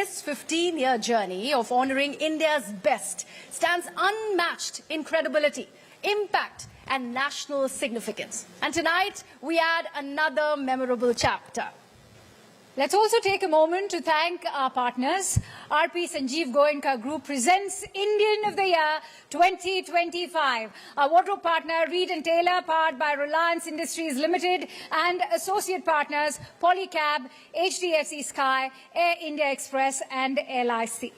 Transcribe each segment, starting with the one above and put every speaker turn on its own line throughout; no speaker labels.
this 15-year journey of honoring India's best stands unmatched in credibility, impact, and national significance. And tonight, we add another memorable chapter.
Let's also take a moment to thank our partners. RP Sanjeev Goenka Group presents Indian of the Year 2025. Our wardrobe partner, Reed & Taylor, powered by Reliance Industries Limited, and associate partners, Polycab, HDFC Sky, Air India Express, and LIC.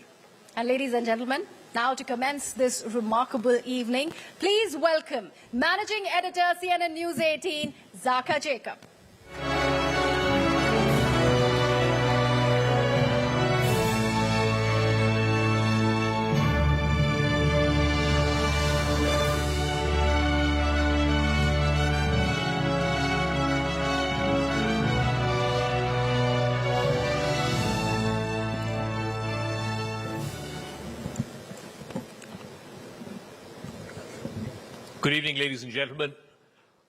And ladies and gentlemen, now to commence this remarkable evening, please welcome Managing Editor, CNN-News18, Zaka Jacob.
Good evening, ladies and gentlemen.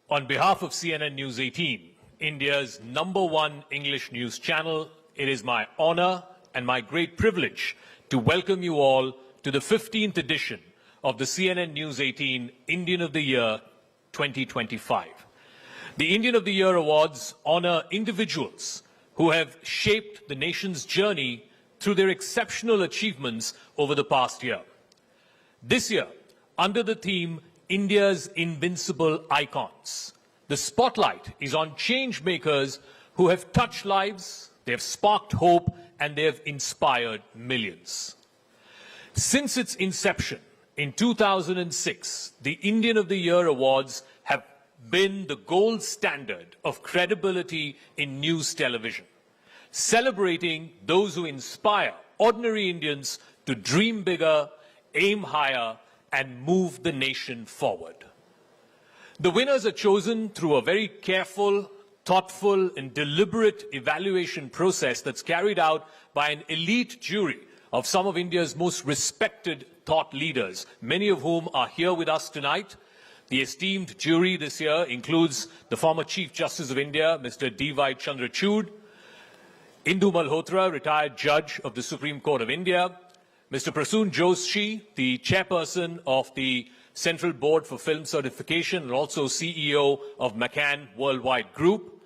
On behalf of CNN News 18, India's #1 English news channel, it is my honor and my great privilege to welcome you all to the 15th edition of the CNN News 18 Indian of the Year 2025. The Indian of the Year Awards honor individuals who have shaped the nation's journey through their exceptional achievements over the past year. This year, under the theme India's Invincible Icons, the spotlight is on changemakers who have touched lives, they have sparked hope, and they have inspired millions. Since its inception in 2006, the Indian of the Year Awards have been the gold standard of credibility in news television, celebrating those who inspire ordinary Indians to dream bigger, aim higher, and move the nation forward. The winners are chosen through a very careful, thoughtful, and deliberate evaluation process that's carried out by an elite jury of some of India's most respected thought leaders, many of whom are here with us tonight. The esteemed jury this year includes the former Chief Justice of India, Mr. D.Y. Chandrachud, Indu Malhotra, retired Judge of the Supreme Court of India, Mr. Prasoon Joshi, the chairperson of the Central Board for Film Certification and also CEO of McCann Worldwide Group.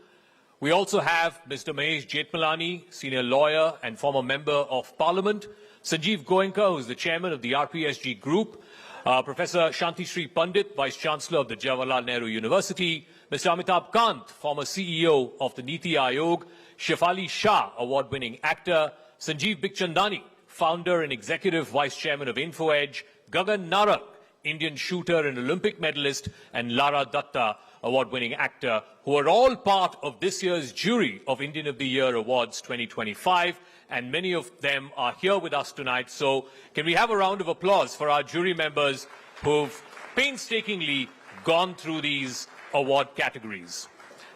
We also have Mr. Mahesh Jethmalani, senior lawyer and former member of Parliament, Sanjeev Goenka, who is the chairman of the RPSG Group, Professor Shanti Sri Pandit, Vice Chancellor of the Jawaharlal Nehru University, Mr. Amitabh Kant, former CEO of the Niti Aayog, Shefali Shah, award-winning actor, Sanjeev Bikhchandani, founder and executive vice chairman of InfoEdge, Gagan Narang, Indian shooter and Olympic medalist, and Lara Datta, award-winning actor, who are all part of this year's jury of Indian of the Year Awards 2025, and many of them are here with us tonight. So can we have a round of applause for our jury members who've painstakingly gone through these award categories.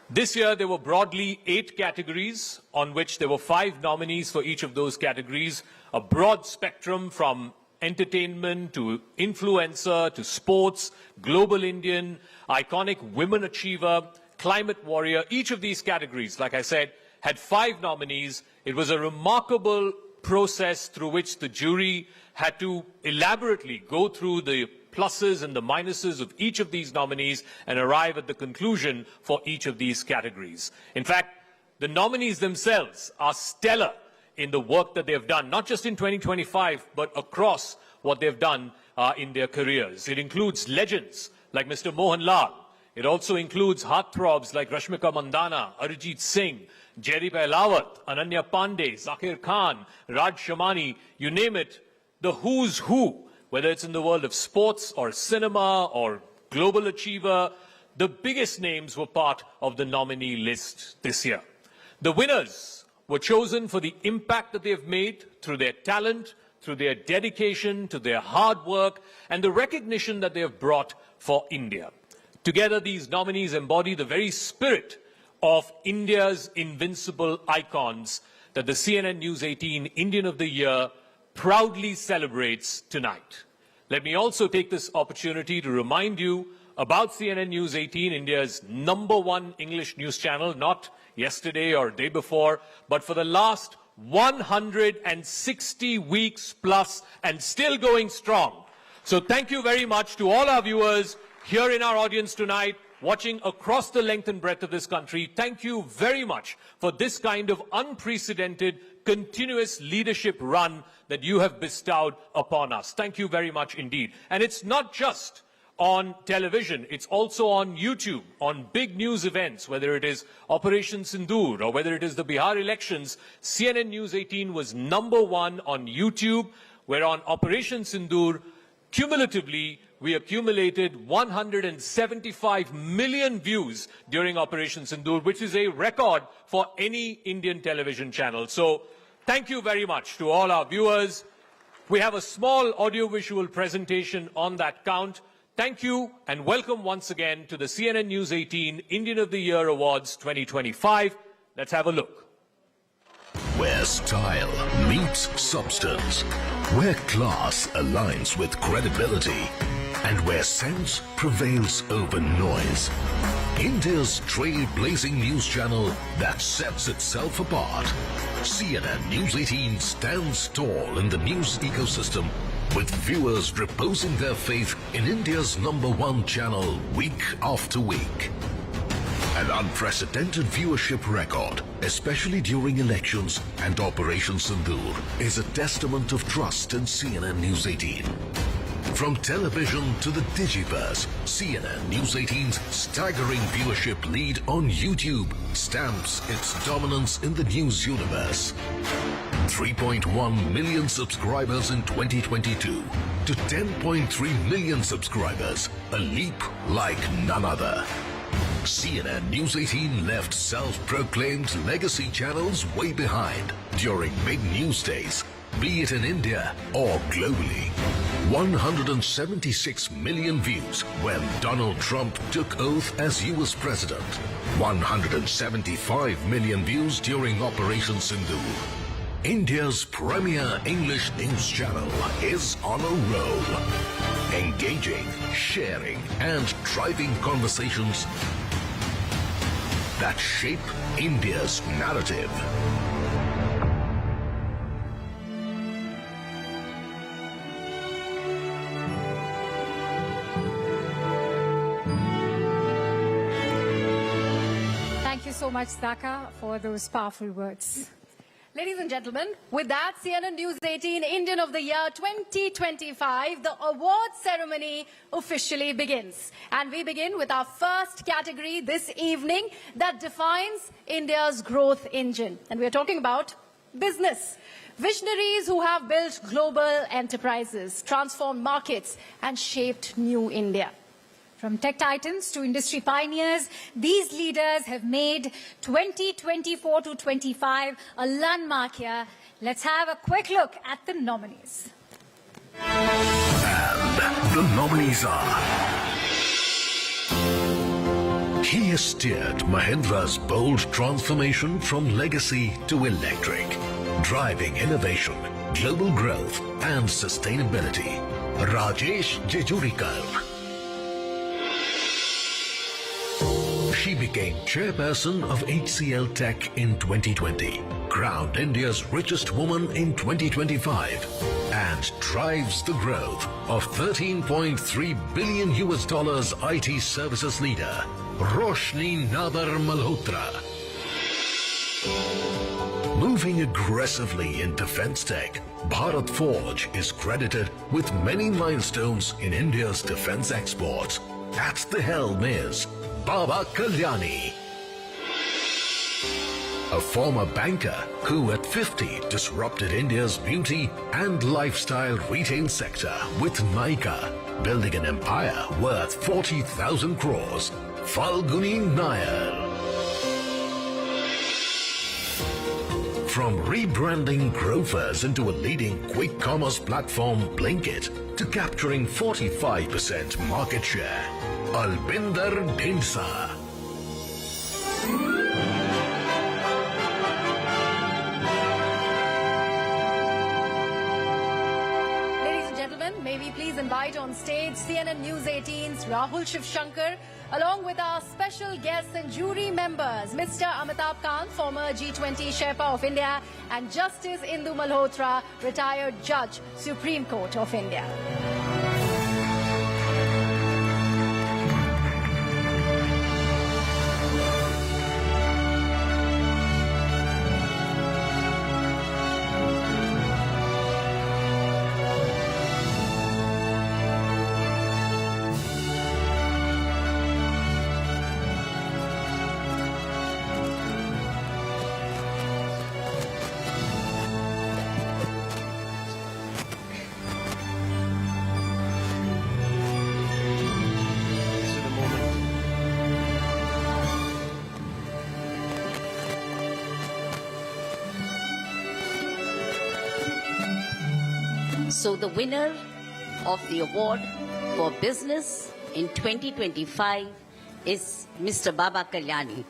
This year, there were broadly 8 categories on which there were 5 nominees for each of those categories, a broad spectrum from entertainment to influencer to sports, global Indian, iconic women achiever, climate warrior. Each of these categories, like I said, had 5 nominees. It was a remarkable process through which the jury had to elaborately go through the pluses and the minuses of each of these nominees and arrive at the conclusion for each of these categories. In fact, the nominees themselves are stellar in the work that they have done, not just in 2025, but across what they've done in their careers. It includes legends like Mr. Mohan Lal. It also includes heartthrobs like Rashmika Mandana, Arijit Singh, Jaideep Ahlawat, Ananya Pandey, Zakir Khan, Raj Shamani, you name it, the who's who, whether it's in the world of sports or cinema or global achiever, the biggest names were part of the nominee list this year. The winners were chosen for the impact that they have made through their talent, through their dedication, to their hard work, and the recognition that they have brought for India. Together, these nominees embody the very spirit of India's invincible icons that the CNN News 18 Indian of the Year proudly celebrates tonight. Let me also take this opportunity to remind you about CNN News 18, India's #1 English news channel, not yesterday or day before, but for the last 160 weeks plus and still going strong. So thank you very much to all our viewers here in our audience tonight, watching across the length and breadth of this country. Thank you very much for this kind of unprecedented, continuous leadership run that you have bestowed upon us. Thank you very much indeed. And it's not just on television, it's also on YouTube, on big news events, whether it is Operation Sindoor or whether it is the Bihar elections. CNN News 18 was #1 on YouTube, where on Operation Sindoor, cumulatively, we accumulated 175 million views during Operation Sindoor, which is a record for any Indian television channel. So thank you very much to all our viewers. We have a small audiovisual presentation on that count. Thank you and welcome once again to the CNN News 18 Indian of the Year Awards 2025. Let's have a look.
Where style meets substance, where class aligns with credibility, and where sense prevails over noise. India's trailblazing news channel that sets itself apart. CNN News 18 stands tall in the news ecosystem, with viewers reposing their faith in India's #1 channel week after week. An unprecedented viewership record, especially during elections and Operation Sindoor, is a testament of trust in CNN News 18. From television to the digiverse, CNN News 18's staggering viewership lead on YouTube stamps its dominance in the news universe. 3.1 million subscribers in 2022 to 10.3 million subscribers, a leap like none other. CNN News 18 left self-proclaimed legacy channels way behind during big news days, be it in India or globally. 176 million views when Donald Trump took oath as US President. 175 million views during Operation Sindoor. India's premier English news channel is on a roll. Engaging, sharing, and driving conversations that shape India's narrative.
Thank you so much, Dhaka, for those powerful words.
Ladies and gentlemen, with that, CNN News 18 Indian of the Year 2025, the awards ceremony officially begins. And we begin with our first category this evening that defines India's growth engine. And we're talking about business. Visionaries who have built global enterprises, transformed markets, and shaped new India.
From tech titans to industry pioneers, these leaders have made 2024 to 25 a landmark year. Let's have a quick look at the nominees.
And the nominees are: he has steered Mahindra's bold transformation from legacy to electric, driving innovation, global growth, and sustainability. Rajesh Jejurikar. She became chairperson of HCL Tech in 2020, crowned India's richest woman in 2025, and drives the growth of $13.3 billion IT services leader, Roshni Nadar Malhotra. Moving aggressively in defense tech, Bharat Forge is credited with many milestones in India's defense exports. At the helm is Baba Kalyani, a former banker who at 50 disrupted India's beauty and lifestyle retail sector with Nykaa, building an empire worth 40,000 crores. Falguni Nair. From rebranding Grofers into a leading quick commerce platform, Blinkit, to capturing 45% market share, Albinder Dhindsa.
Ladies and gentlemen, may we please invite on stage CNN News 18's Rahul Shivshankar, along with our special guests and jury members, Mr. Amitabh Kant, former G20 Sherpa of India, and Justice Indu Malhotra, retired Judge, Supreme Court of India.
So the winner of the award for business in 2025 is Mr. Baba Kalyani.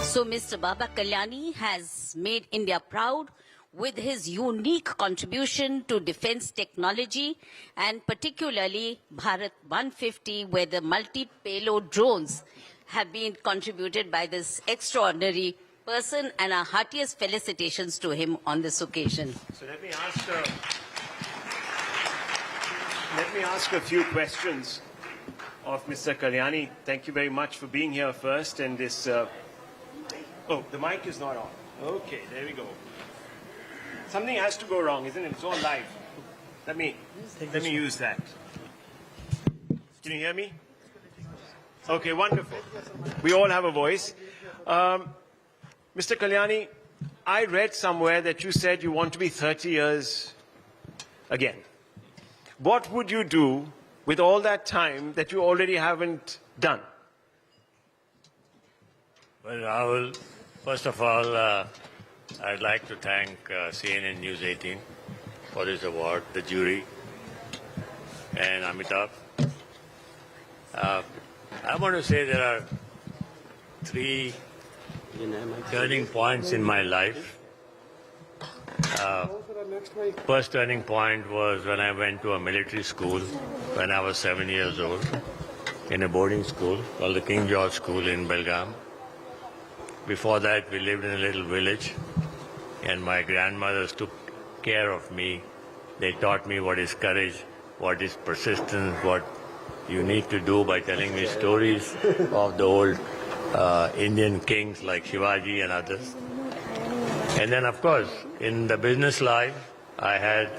So Mr. Baba Kalyani has made India proud with his unique contribution to defense technology, and particularly Bharat 150, where the multi-payload drones have been contributed by this extraordinary person, and our heartiest felicitations to him on this occasion.
So let me ask a few questions of Mr. Kalyani. Thank you very much for being here first, and this. Oh, the mic is not on. Okay, there we go. Something has to go wrong, isn't it? It's all live. Let me use that. Can you hear me? Okay, wonderful. We all have a voice. Mr. Kalyani, I read somewhere that you said you want to be 30 years again. What would you do with all that time that you already haven't done?
Well, Rahul, first of all, I'd like to thank CNN News 18 for this award, the jury, and Amitabh. I want to say there are three turning points in my life. First turning point was when I went to a military school when I was 7 years old, in a boarding school called the King George School in Belgaum. Before that, we lived in a little village, and my grandmothers took care of me. They taught me what is courage, what is persistence, what you need to do by telling me stories of the old Indian kings like Shivaji and others. And then, of course, in the business life, I had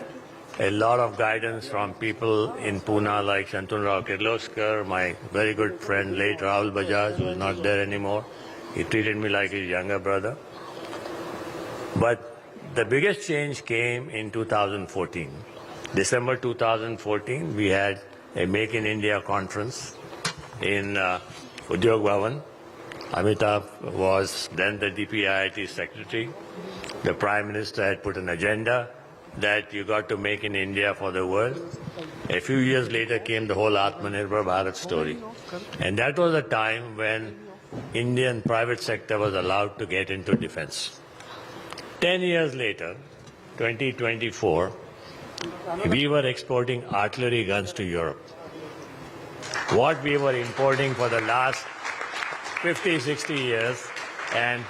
a lot of guidance from people in Pune like Shantanu Rao Kirloskar, my very good friend, late Rahul Bajaj, who is not there anymore. He treated me like his younger brother. But the biggest change came in 2014. December 2014, we had a Make in India conference in Udyog Bhavan. Amitabh was then the DPIIT secretary. The Prime Minister had put an agenda that you got to make in India for the world. A few years later came the whole Atmanirbhar Bharat story. And that was a time when Indian private sector was allowed to get into defense. 10 years later, 2024, we were exporting artillery guns to Europe. What we were importing for the last 50, 60 years, and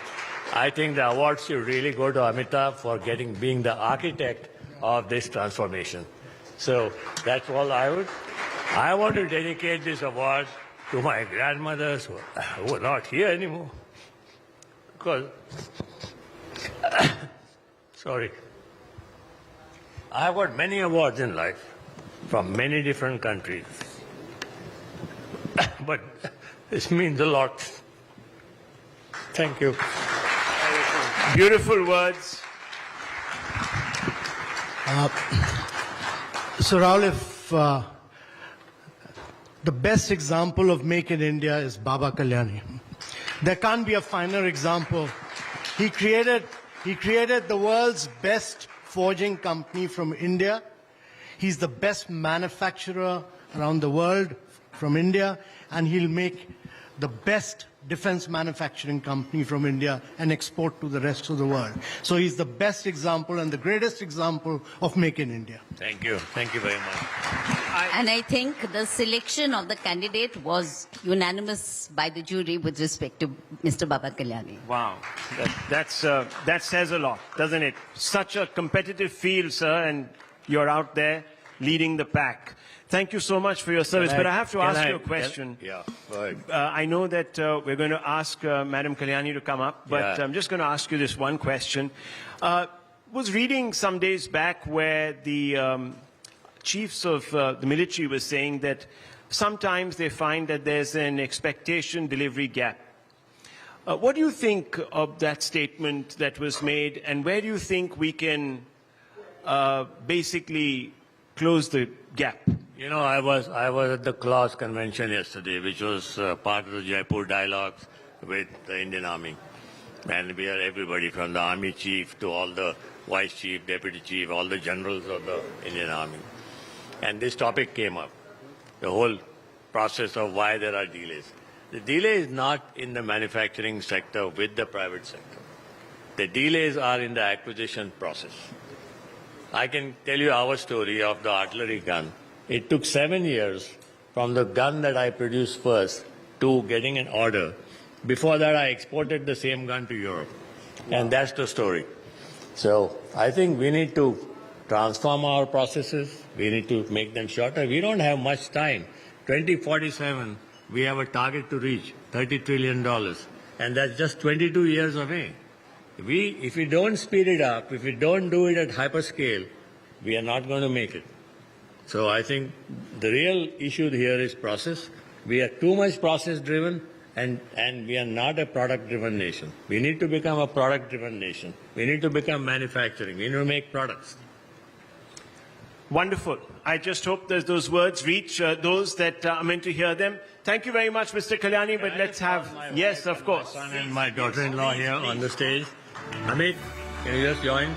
I think the award should really go to Amitabh for being the architect of this transformation. So that's all I want to dedicate this award to my grandmothers who are not here anymore. Because, sorry. I have got many awards in life from many different countries. But this means a lot. Thank you.
Beautiful words.
So Rahul, if the best example of Make in India is Baba Kalyani. There can't be a finer example. He created the world's best forging company from India. He's the best manufacturer around the world from India, and he'll make the best defense manufacturing company from India and export to the rest of the world. So he's the best example and the greatest example of Make in India.
Thank you. Thank you very much.
And I think the selection of the candidate was unanimous by the jury with respect to Mr. Baba Kalyani.
Wow. That says a lot, doesn't it? Such a competitive field, sir, and you're out there leading the pack. Thank you so much for your service. But I have to ask you a question.
Yeah, go ahead.
I know that we're going to ask Madam Kalyani to come up, but I'm just going to ask you this one question. Was reading some days back where the chiefs of the military were saying that sometimes they find that there's an expectation delivery gap. What do you think of that statement that was made, and where do you think we can basically close the gap?
You know, I was at the clause convention yesterday, which was part of the Jaipur dialogues with the Indian Army. And we are everybody from the Army chief to all the vice chief, deputy chief, all the generals of the Indian Army. And this topic came up, the whole process of why there are delays. The delay is not in the manufacturing sector with the private sector. The delays are in the acquisition process. I can tell you our story of the artillery gun. It took 7 years from the gun that I produced first to getting an order. Before that, I exported the same gun to Europe. Wow. And that's the story. So I think we need to transform our processes. We need to make them shorter. We don't have much time. 2047, we have a target to reach, $30 trillion. And that's just 22 years away. If we don't speed it up, if we don't do it at hyperscale, we are not going to make it. So I think the real issue here is process. We are too much process-driven, and we are not a product-driven nation. We need to become a product-driven nation. We need to become manufacturing. We need to make products.
Wonderful. I just hope that those words reach those that are meant to hear them. Thank you very much, Mr. Kalyani, but let's have... Yes, of course.
My son and my daughter-in-law here on the stage. Amit, can you just join?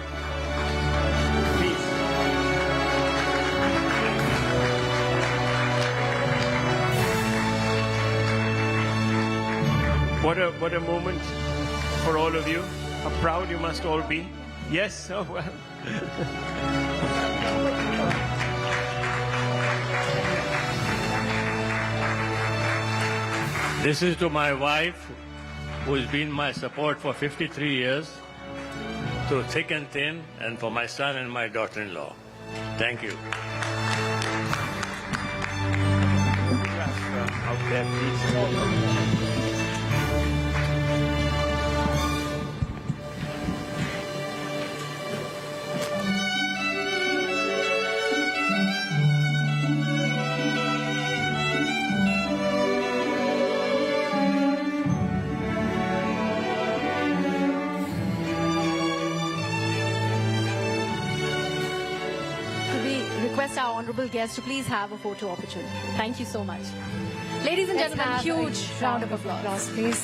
What a moment for all of you. How proud you must all be. Yes? Oh, well.
This is to my wife, who has been my support for 53 years, through thick and thin, and for my son and my daughter-in-law. Thank you.
Out there, please.
Our honorable guests to please have a photo opportunity. Thank you so much. Ladies and gentlemen, huge round of applause, please.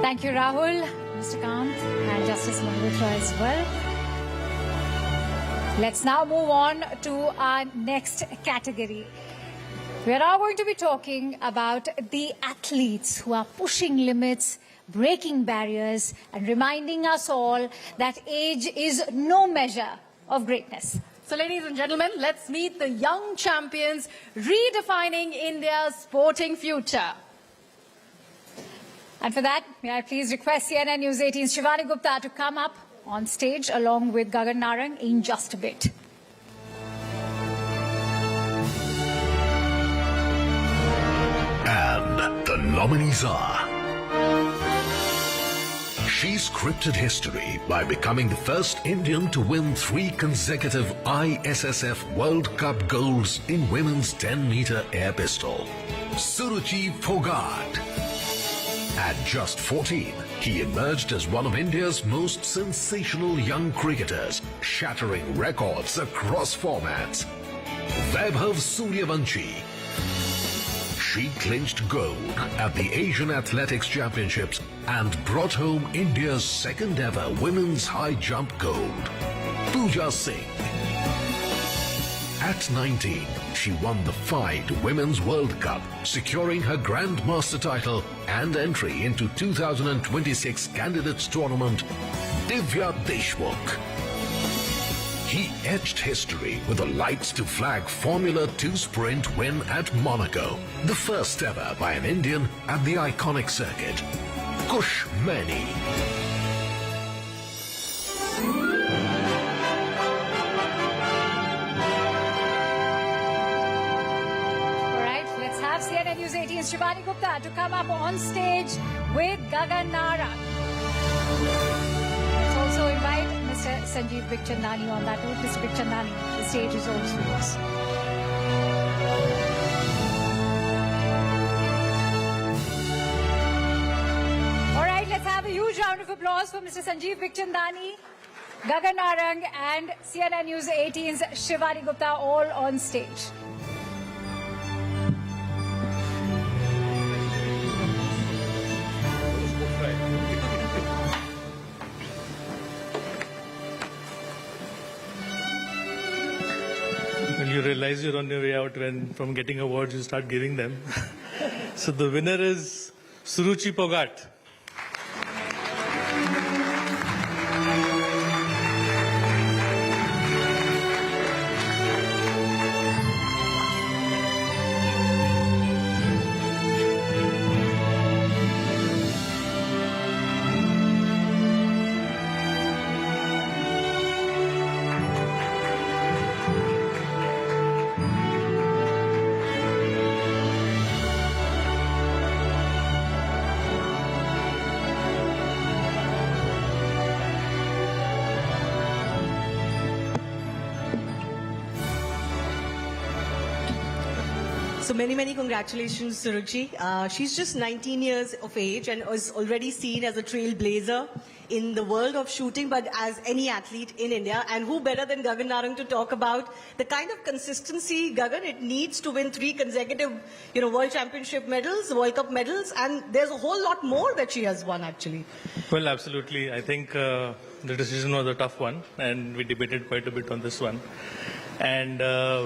Thank you, Rahul, Mr. Kant, and Justice Malhotra as well. Let's now move on to our next category. We are now going to be talking about the athletes who are pushing limits, breaking barriers, and reminding us all that age is no measure of greatness.
So, ladies and gentlemen, let's meet the young champions redefining India's sporting future.
And for that, may I please request CNN-News18's Shivani Gupta to come up on stage along with Gagan Narang in just a bit.
And the nominees are... She scripted history by becoming the first Indian to win 3 consecutive ISSF World Cup golds in women's 10-meter air pistol. Suruchi Phogat. At just 14, he emerged as one of India's most sensational young cricketers, shattering records across formats. Vaibhav Suryavanshi. She clinched gold at the Asian Athletics Championships and brought home India's second ever women's high jump gold. Pooja Singh. At 19, she won the FIDE Women's World Cup, securing her Grandmaster title and entry into 2026 Candidates Tournament. Divya Deshmukh. He etched history with a lights to flag Formula 2 sprint win at Monaco, the first ever by an Indian at the iconic circuit. Kush Mani.
All right, let's have CNN-News18's Shivani Gupta to come up on stage with Gagan Narang. Let's also invite Mr. Sanjeev Bikhchandani on that note. Mr. Bikhchandani, the stage is all yours. All right, let's have a huge round of applause for Mr. Sanjeev Bikhchandani, Gagan Narang, and CNN-News18's Shivani Gupta all on stage.
Well, you realize you're on your way out when from getting awards you start giving them. So the winner is Suruchi Phogat.
So many congratulations, Suruchi. She's just 19 years of age and is already seen as a trailblazer in the world of shooting, but as any athlete in India. And who better than Gagan Narang to talk about the kind of consistency, Gagan, it needs to win 3 consecutive, World Championship medals, World Cup medals, and there's a whole lot more that she has won, actually.
Well, absolutely. I think the decision was a tough one, and we debated quite a bit on this one. And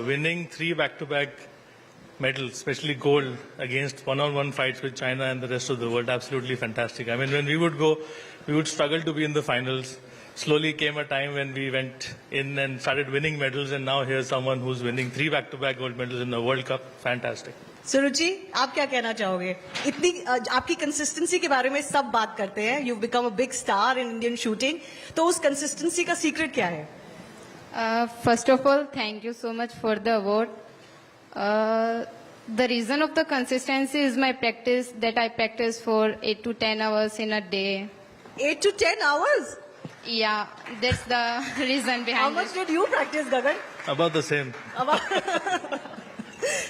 winning 3 back-to-back medals, especially gold, against one-on-one fights with China and the rest of the world, absolutely fantastic. I mean, when we would go, we would struggle to be in the finals. Slowly came a time when we went in and started winning medals, and now here's someone who's winning 3 back-to-back gold medals in the World Cup. Fantastic.
Suruchi, आप क्या कहना चाहोगे? इतनी आपकी consistency के बारे में सब बात करते हैं. You've become a big star in Indian shooting. तो उस consistency का secret क्या है?
First of all, thank you so much for the award. The reason of the consistency is my practice, that I practice for 8 to 10 hours in a day.
8 to 10 hours?
Yeah, that's the reason behind it.
How much did you practice, Gagan?
About the same.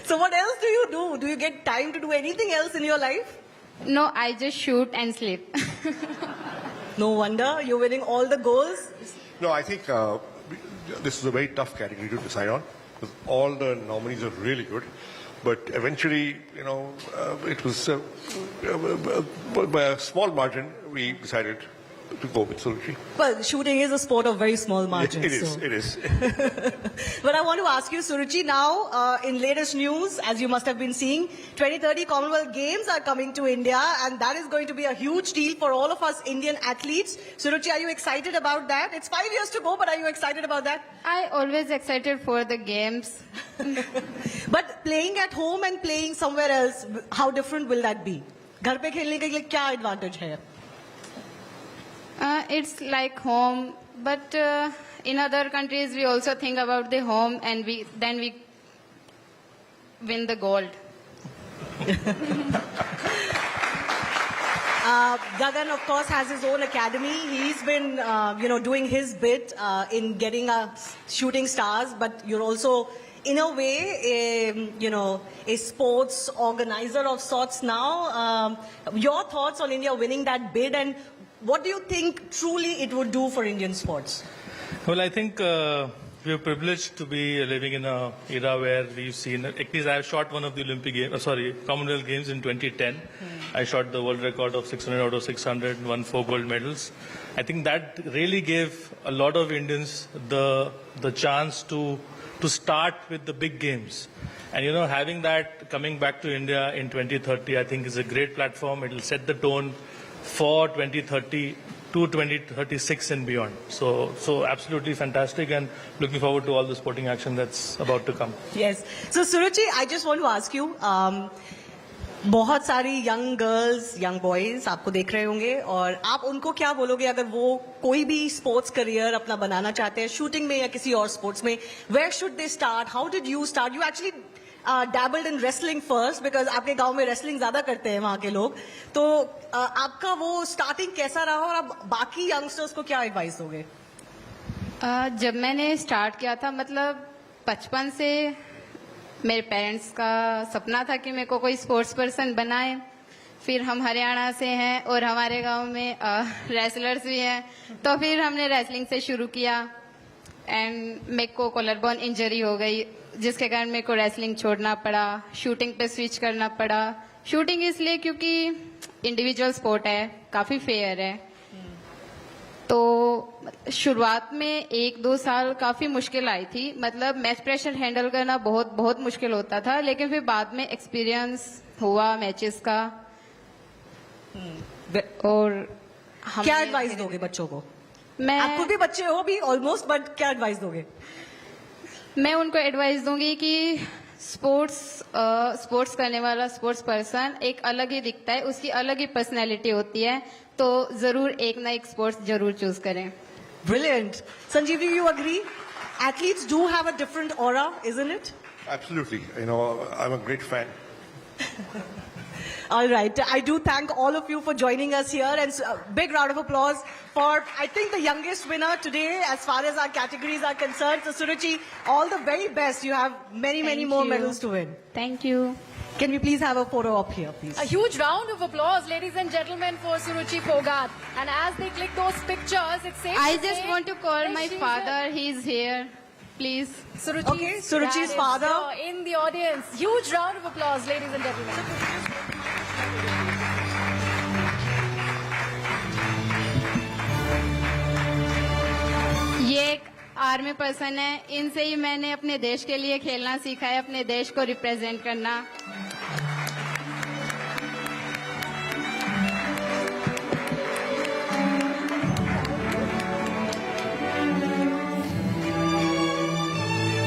So what else do you do? Do you get time to do anything else in your life?
No, I just shoot and sleep.
No wonder you're winning all the goals.
No, I think this is a very tough category to decide on, because all the nominees are really good. But eventually, it was by a small margin, we decided to go with Suruchi.
Well, shooting is a sport of very small margins.
It is.
But I want to ask you, Suruchi, now in latest news, as you must have been seeing, 2030 Commonwealth Games are coming to India, and that is going to be a huge deal for all of us Indian athletes. Suruchi, are you excited about that? It's 5 years to go, but are you excited about that?
I always excited for the games.
But playing at home and playing somewhere else, how different will that be? घर पे खेलने के लिए क्या advantage है?
It's like home, but in other countries we also think about the home, and then we win the gold.
Gagan, of course, has his own academy. He's been, doing his bit in getting shooting stars, but you're also, in a way, a sports organizer of sorts now. Your thoughts on India winning that bid, and what do you think truly it would do for Indian sports?
Well, I think we are privileged to be living in an era where we've seen, at least I shot one of the Commonwealth Games in 2010. I shot the world record of 600 out of 600 and won 4 gold medals. I think that really gave a lot of Indians the chance to start with the big games. And, having that coming back to India in 2030, I think is a great platform. It will set the tone for 2030 to 2036 and beyond. So absolutely fantastic, and looking forward to all the sporting action that's about to come.
Yes. So Suruchi, I just want to ask you, बहुत सारी young girls, young boys आपको देख रहे होंगे, और आप उनको क्या बोलोगे अगर वो कोई भी स्पोर्ट्स करियर अपना बनाना चाहते हैं, शूटिंग में या किसी और स्पोर्ट्स में? Where should they start? How did you start? You actually dabbled in wrestling first, because आपके गांव में wrestling ज़्यादा करते हैं वहाँ के लोग. तो आपका वो starting कैसा रहा, और आप बाकी youngsters को क्या advice दोगे?
जब मैंने स्टार्ट किया था, मतलब बचपन से मेरे पेरेंट्स का सपना था कि मेरे को कोई स्पोर्ट्स पर्सन बनाए. फिर हम हरियाणा से हैं और हमारे गांव में रेसलर्स भी हैं, तो फिर हमने रेसलिंग से शुरू किया. एंड मेरे को कॉलर बोन इंजरी हो गई, जिसके कारण मेरे को रेसलिंग छोड़ना पड़ा, शूटिंग पे स्विच करना पड़ा. शूटिंग इसलिए क्योंकि इंडिविजुअल स्पोर्ट है, काफी फेयर है. तो शुरुआत में 1-2 साल काफी मुश्किल आई थी, मतलब मैच प्रेशर हैंडल करना बहुत मुश्किल होता था. लेकिन फिर बाद में एक्सपीरियंस हुआ मैचेस का. और
क्या एडवाइस दोगे बच्चों को? आप खुद भी बच्चे हो भी ऑलमोस्ट, बट क्या एडवाइस दोगे?
मैं उनको एडवाइस दूंगी कि स्पोर्ट्स करने वाला स्पोर्ट्स पर्सन एक अलग ही दिखता है, उसकी अलग ही पर्सनैलिटी होती है, तो जरूर एक ना एक स्पोर्ट्स जरूर चूज करें. Brilliant. Sanjeev, do you agree? Athletes do have a different aura, isn't it?
Absolutely. I'm a great fan.
All right. I do thank all of you for joining us here, and a big round of applause for, I think, the youngest winner today as far as our categories are concerned. So Suruchi, all the very best. You have many more medals to win.
Thank you.
Can we please have a photo up here, please?
A huge round of applause, ladies and gentlemen, for Suruchi Phogat. And as they click those pictures, it's safe
I
to
just
say
want to call
that
my
she's
father. He's here. Please.
Suruchi's
Suruchi's father
in the audience. Huge round of applause, ladies and gentlemen.
ये एक army person है, इनसे ही मैंने अपने देश के लिए खेलना सीखा है, अपने देश को रिप्रेजेंट करना.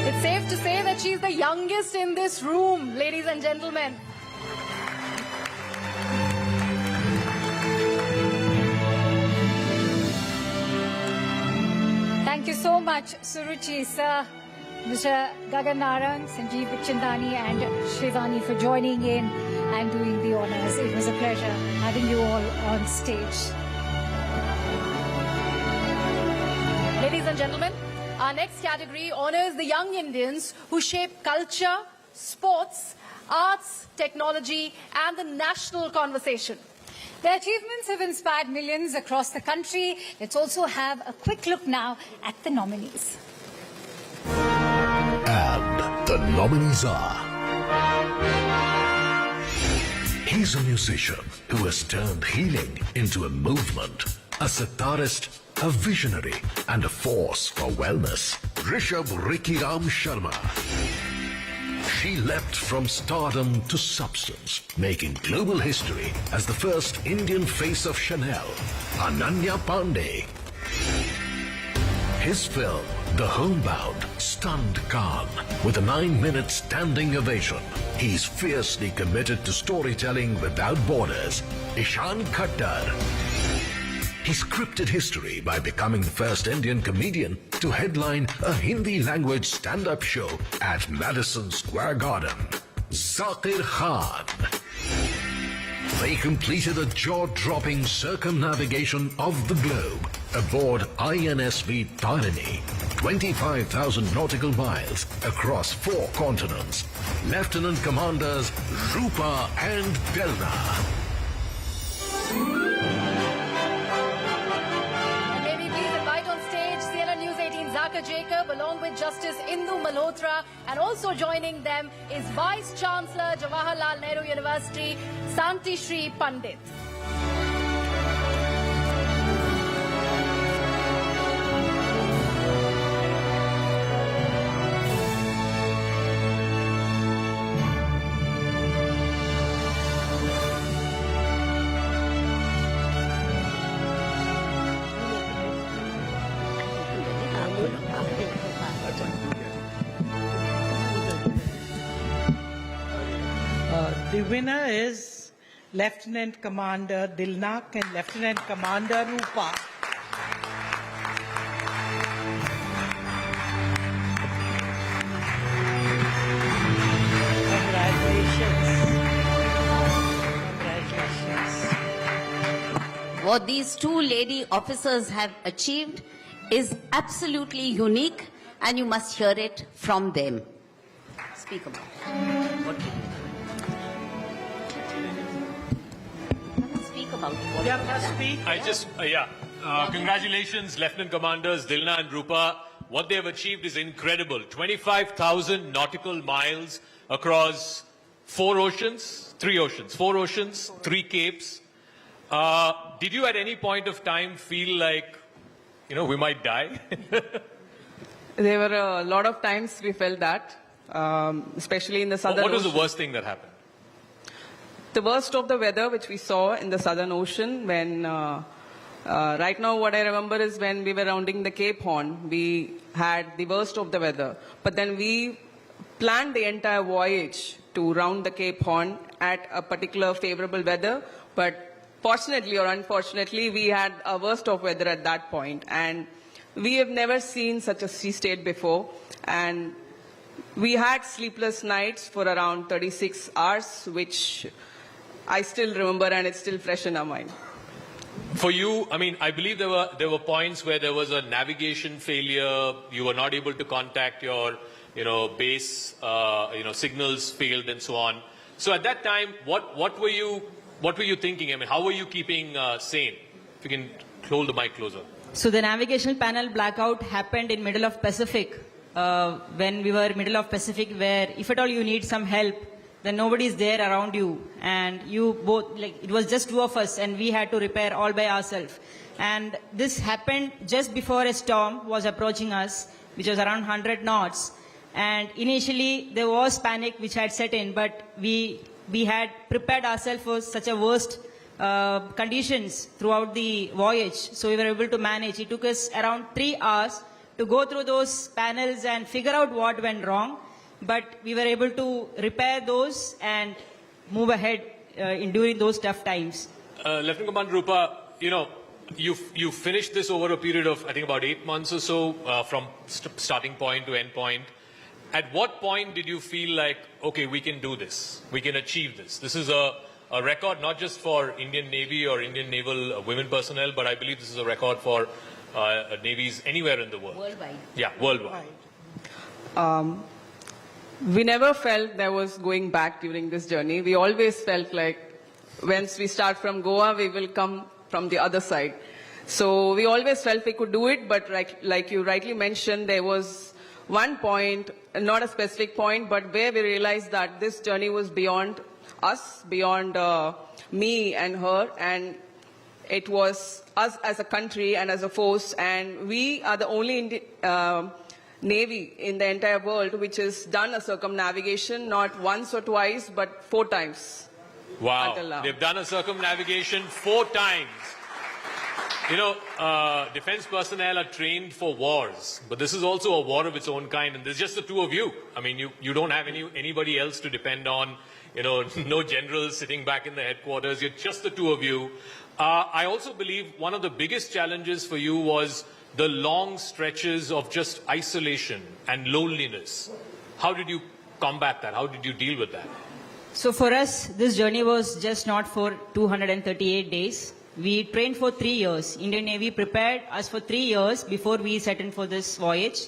It's safe to say that she's the youngest in this room, ladies and gentlemen.
Thank you so much, Suruchi, sir, Mr. Gagan Narang, Sanjeev Chandani and Shrivani for joining in and doing the honors. It was a pleasure having you all on stage.
Ladies and gentlemen, our next category honors the young Indians who shape culture, sports, arts, technology, and the national conversation.
Their achievements have inspired millions across the country. Let's also have a quick look now at the nominees.
And the nominees are... He's a musician who has turned healing into a movement, a sitarist, a visionary, and a force for wellness. Rishabh Ricky Ram Sharma. She leapt from stardom to substance, making global history as the first Indian face of Chanel, Ananya Pandey. His film, The Homebound, stunned Khan with a 9-minute standing ovation. He's fiercely committed to storytelling without borders. Ishan Khattar. He scripted history by becoming the first Indian comedian to headline a Hindi-language stand-up show at Madison Square Garden. Zakir Khan. They completed a jaw-dropping circumnavigation of the globe aboard INSV Tarini, 25,000 nautical miles across 4 continents. Lieutenant Commanders Rupa and Delna.
May we please invite on stage CNN-News18 Zaka Jacob along with Justice Indu Malhotra, and also joining them is Vice Chancellor Jawaharlal Nehru University Santi Shri Pandit.
The winner is Lieutenant Commander Dilnak and Lieutenant Commander Rupa.
What these 2 lady officers have achieved is absolutely unique, and you must hear it from them. Speak about it. Speak about what
Yeah, must speak.
I just, congratulations, Lieutenant Commanders Dilna and Rupa. What they have achieved is incredible. 25,000 nautical miles across 4 oceans, 3 capes. Did you at any point of time feel like, we might die?
There were a lot of times we felt that, especially in the southern
What was the
ocean.
worst thing that happened?
The worst of the weather which we saw in the Southern Ocean when, right now what I remember is when we were rounding the Cape Horn, we had the worst of the weather. But then we planned the entire voyage to round the Cape Horn at a particular favorable weather. But fortunately or unfortunately, we had a worst of weather at that point. And we have never seen such a sea state before. And we had sleepless nights for around 36 hours, which I still remember, and it's still fresh in our mind.
For you, I believe there were points where there was a navigation failure. You were not able to contact your, base. Signals failed and so on. So at that time, what were you thinking? How were you keeping sane? If you can hold the mic closer.
So the navigational panel blackout happened in middle of Pacific. When we were middle of Pacific, where if at all you need some help, then nobody is there around you, and you both, it was just 2 of us, and we had to repair all by ourselves. And this happened just before a storm was approaching us, which was around 100 knots. And initially there was panic which had set in, but we had prepared ourselves for such a worst conditions throughout the voyage. So we were able to manage. It took us around 3 hours to go through those panels and figure out what went wrong. But we were able to repair those and move ahead during those tough times.
Lieutenant Commander Rupa, you finished this over a period of, I think, about 8 months or so, from starting point to end point. At what point did you feel like, okay, we can do this, we can achieve this? This is a record not just for Indian Navy or Indian naval women personnel, but I believe this is a record for navies anywhere in the world.
Worldwide.
Yeah, worldwide.
We never felt there was going back during this journey. We always felt like once we start from Goa, we will come from the other side. So we always felt we could do it, but like you rightly mentioned, there was one point, not a specific point, but where we realized that this journey was beyond us, beyond me and her, and it was us as a country and as a force, and we are the only Navy in the entire world which has done a circumnavigation not once or twice, but 4 times.
Wow, they've done a circumnavigation 4 times. Defense personnel are trained for wars, but this is also a war of its own kind, and there's just the 2 of you. You don't have anybody else to depend on, no generals sitting back in the headquarters. You're just the 2 of you. I also believe one of the biggest challenges for you was the long stretches of just isolation and loneliness. How did you combat that? How did you deal with that?
So for us, this journey was just not for 238 days. We trained for 3 years. Indian Navy prepared us for 3 years before we set in for this voyage.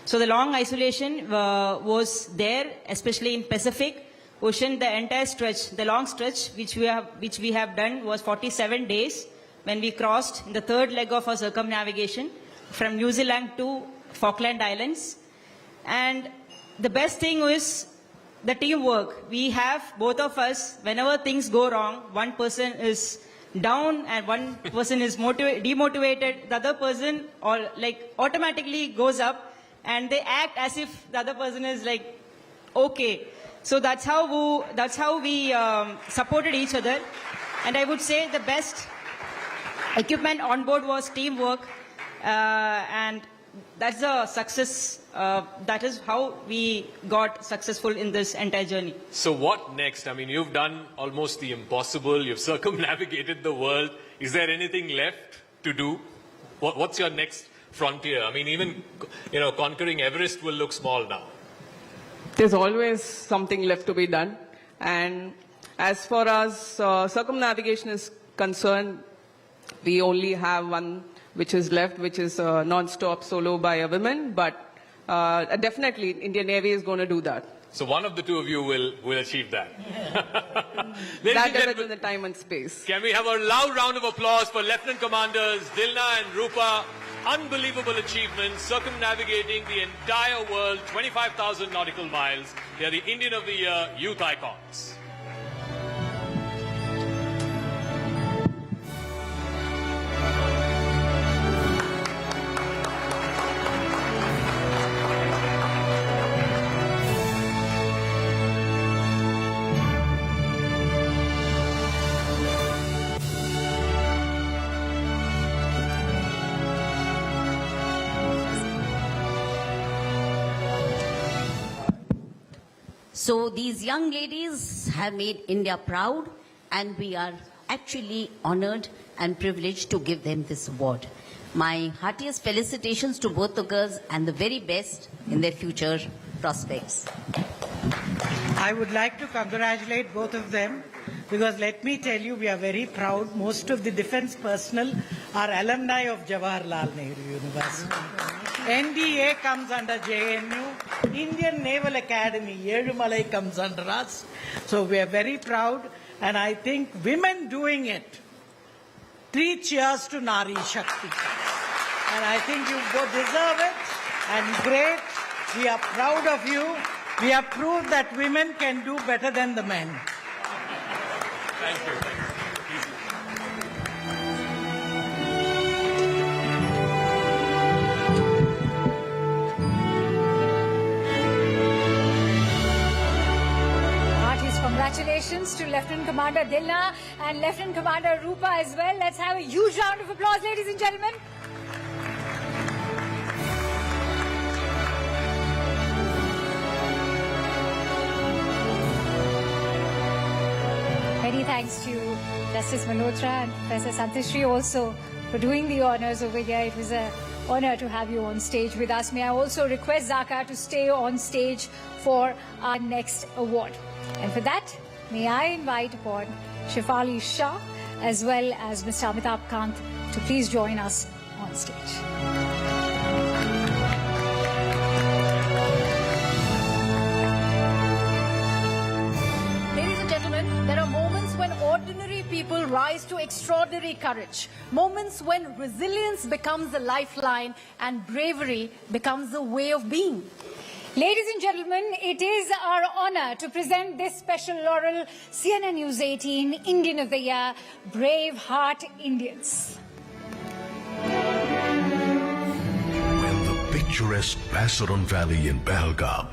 So the long isolation was there, especially in Pacific Ocean. The entire stretch, the long stretch which we have done was 47 days when we crossed in the third leg of our circumnavigation from New Zealand to Falkland Islands. And the best thing was the teamwork. We have, both of us, whenever things go wrong, one person is down and one person is demotivated, the other person automatically goes up and they act as if the other person is okay. So that's how we supported each other. And I would say the best equipment on board was teamwork, and that's the success. That is how we got successful in this entire journey.
So what next? I mean, you've done almost the impossible. You've circumnavigated the world. Is there anything left to do? What's your next frontier? I mean, even conquering Everest will look small now.
There's always something left to be done. And as far as circumnavigation is concerned, we only have one which is left, which is non-stop solo by a woman. But definitely, Indian Navy is going to do that.
So one of the two of you will achieve that.
That depends on the time and space.
Can we have a loud round of applause for Lieutenant Commanders Dilna and Rupa? Unbelievable achievement, circumnavigating the entire world, 25,000 nautical miles. They are the Indian of the Year Youth Icons.
So these young ladies have made India proud, and we are actually honored and privileged to give them this award. My heartiest felicitations to both the girls and the very best in their future prospects.
I would like to congratulate both of them, because let me tell you, we are very proud. Most of the defense personnel are alumni of Jawaharlal Nehru University. NDA comes under JNU. Indian Naval Academy, Yedumalai, comes under us. So we are very proud. And I think women doing it, 3 cheers to Nari Shakti. And I think you both deserve it. And great. We are proud of you. We have proved that women can do better than the men.
Thank you.
Congratulations to Lieutenant Commander Dilna and Lieutenant Commander Rupa as well. Let's have a huge round of applause, ladies and gentlemen. Many thanks to Justice Malhotra and Professor Santishri also for doing the honors over here. It was an honor to have you on stage with us. May I also request Zaka to stay on stage for our next award. And for that, may I invite upon Shefali Shah as well as Mr. Amitabh Kant to please join us on stage.
Ladies and gentlemen, there are moments when ordinary people rise to extraordinary courage. Moments when resilience becomes a lifeline and bravery becomes a way of being.
Ladies and gentlemen, it is our honor to present this special laurel, CNN-News18 Indian of the Year, Brave Heart Indians.
When the picturesque Basaran Valley in Pahalgam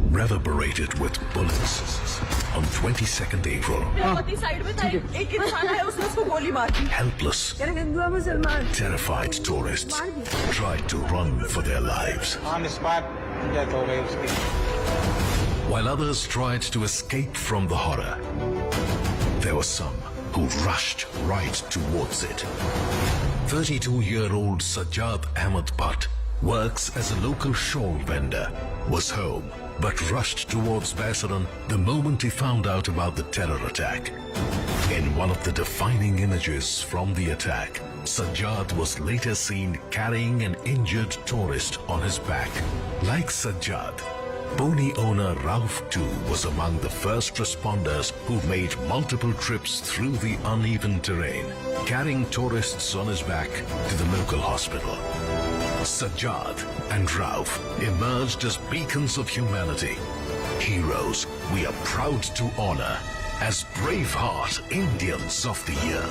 reverberated with bullets on 22nd April, helpless, terrified tourists tried to run for their lives.
On the spot, death हो गई उसकी.
While others tried to escape from the horror, there were some who rushed right towards it. 32-year-old Sajjad Ahmed Bhatt works as a local shawl vendor, was home but rushed towards Baisaran the moment he found out about the terror attack. In one of the defining images from the attack, Sajjad was later seen carrying an injured tourist on his back. Like Sajjad, pony owner Rauf too was among the first responders who made multiple trips through the uneven terrain, carrying tourists on his back to the local hospital. Sajjad and Rauf emerged as beacons of humanity, heroes we are proud to honor as Braveheart Indians of the Year.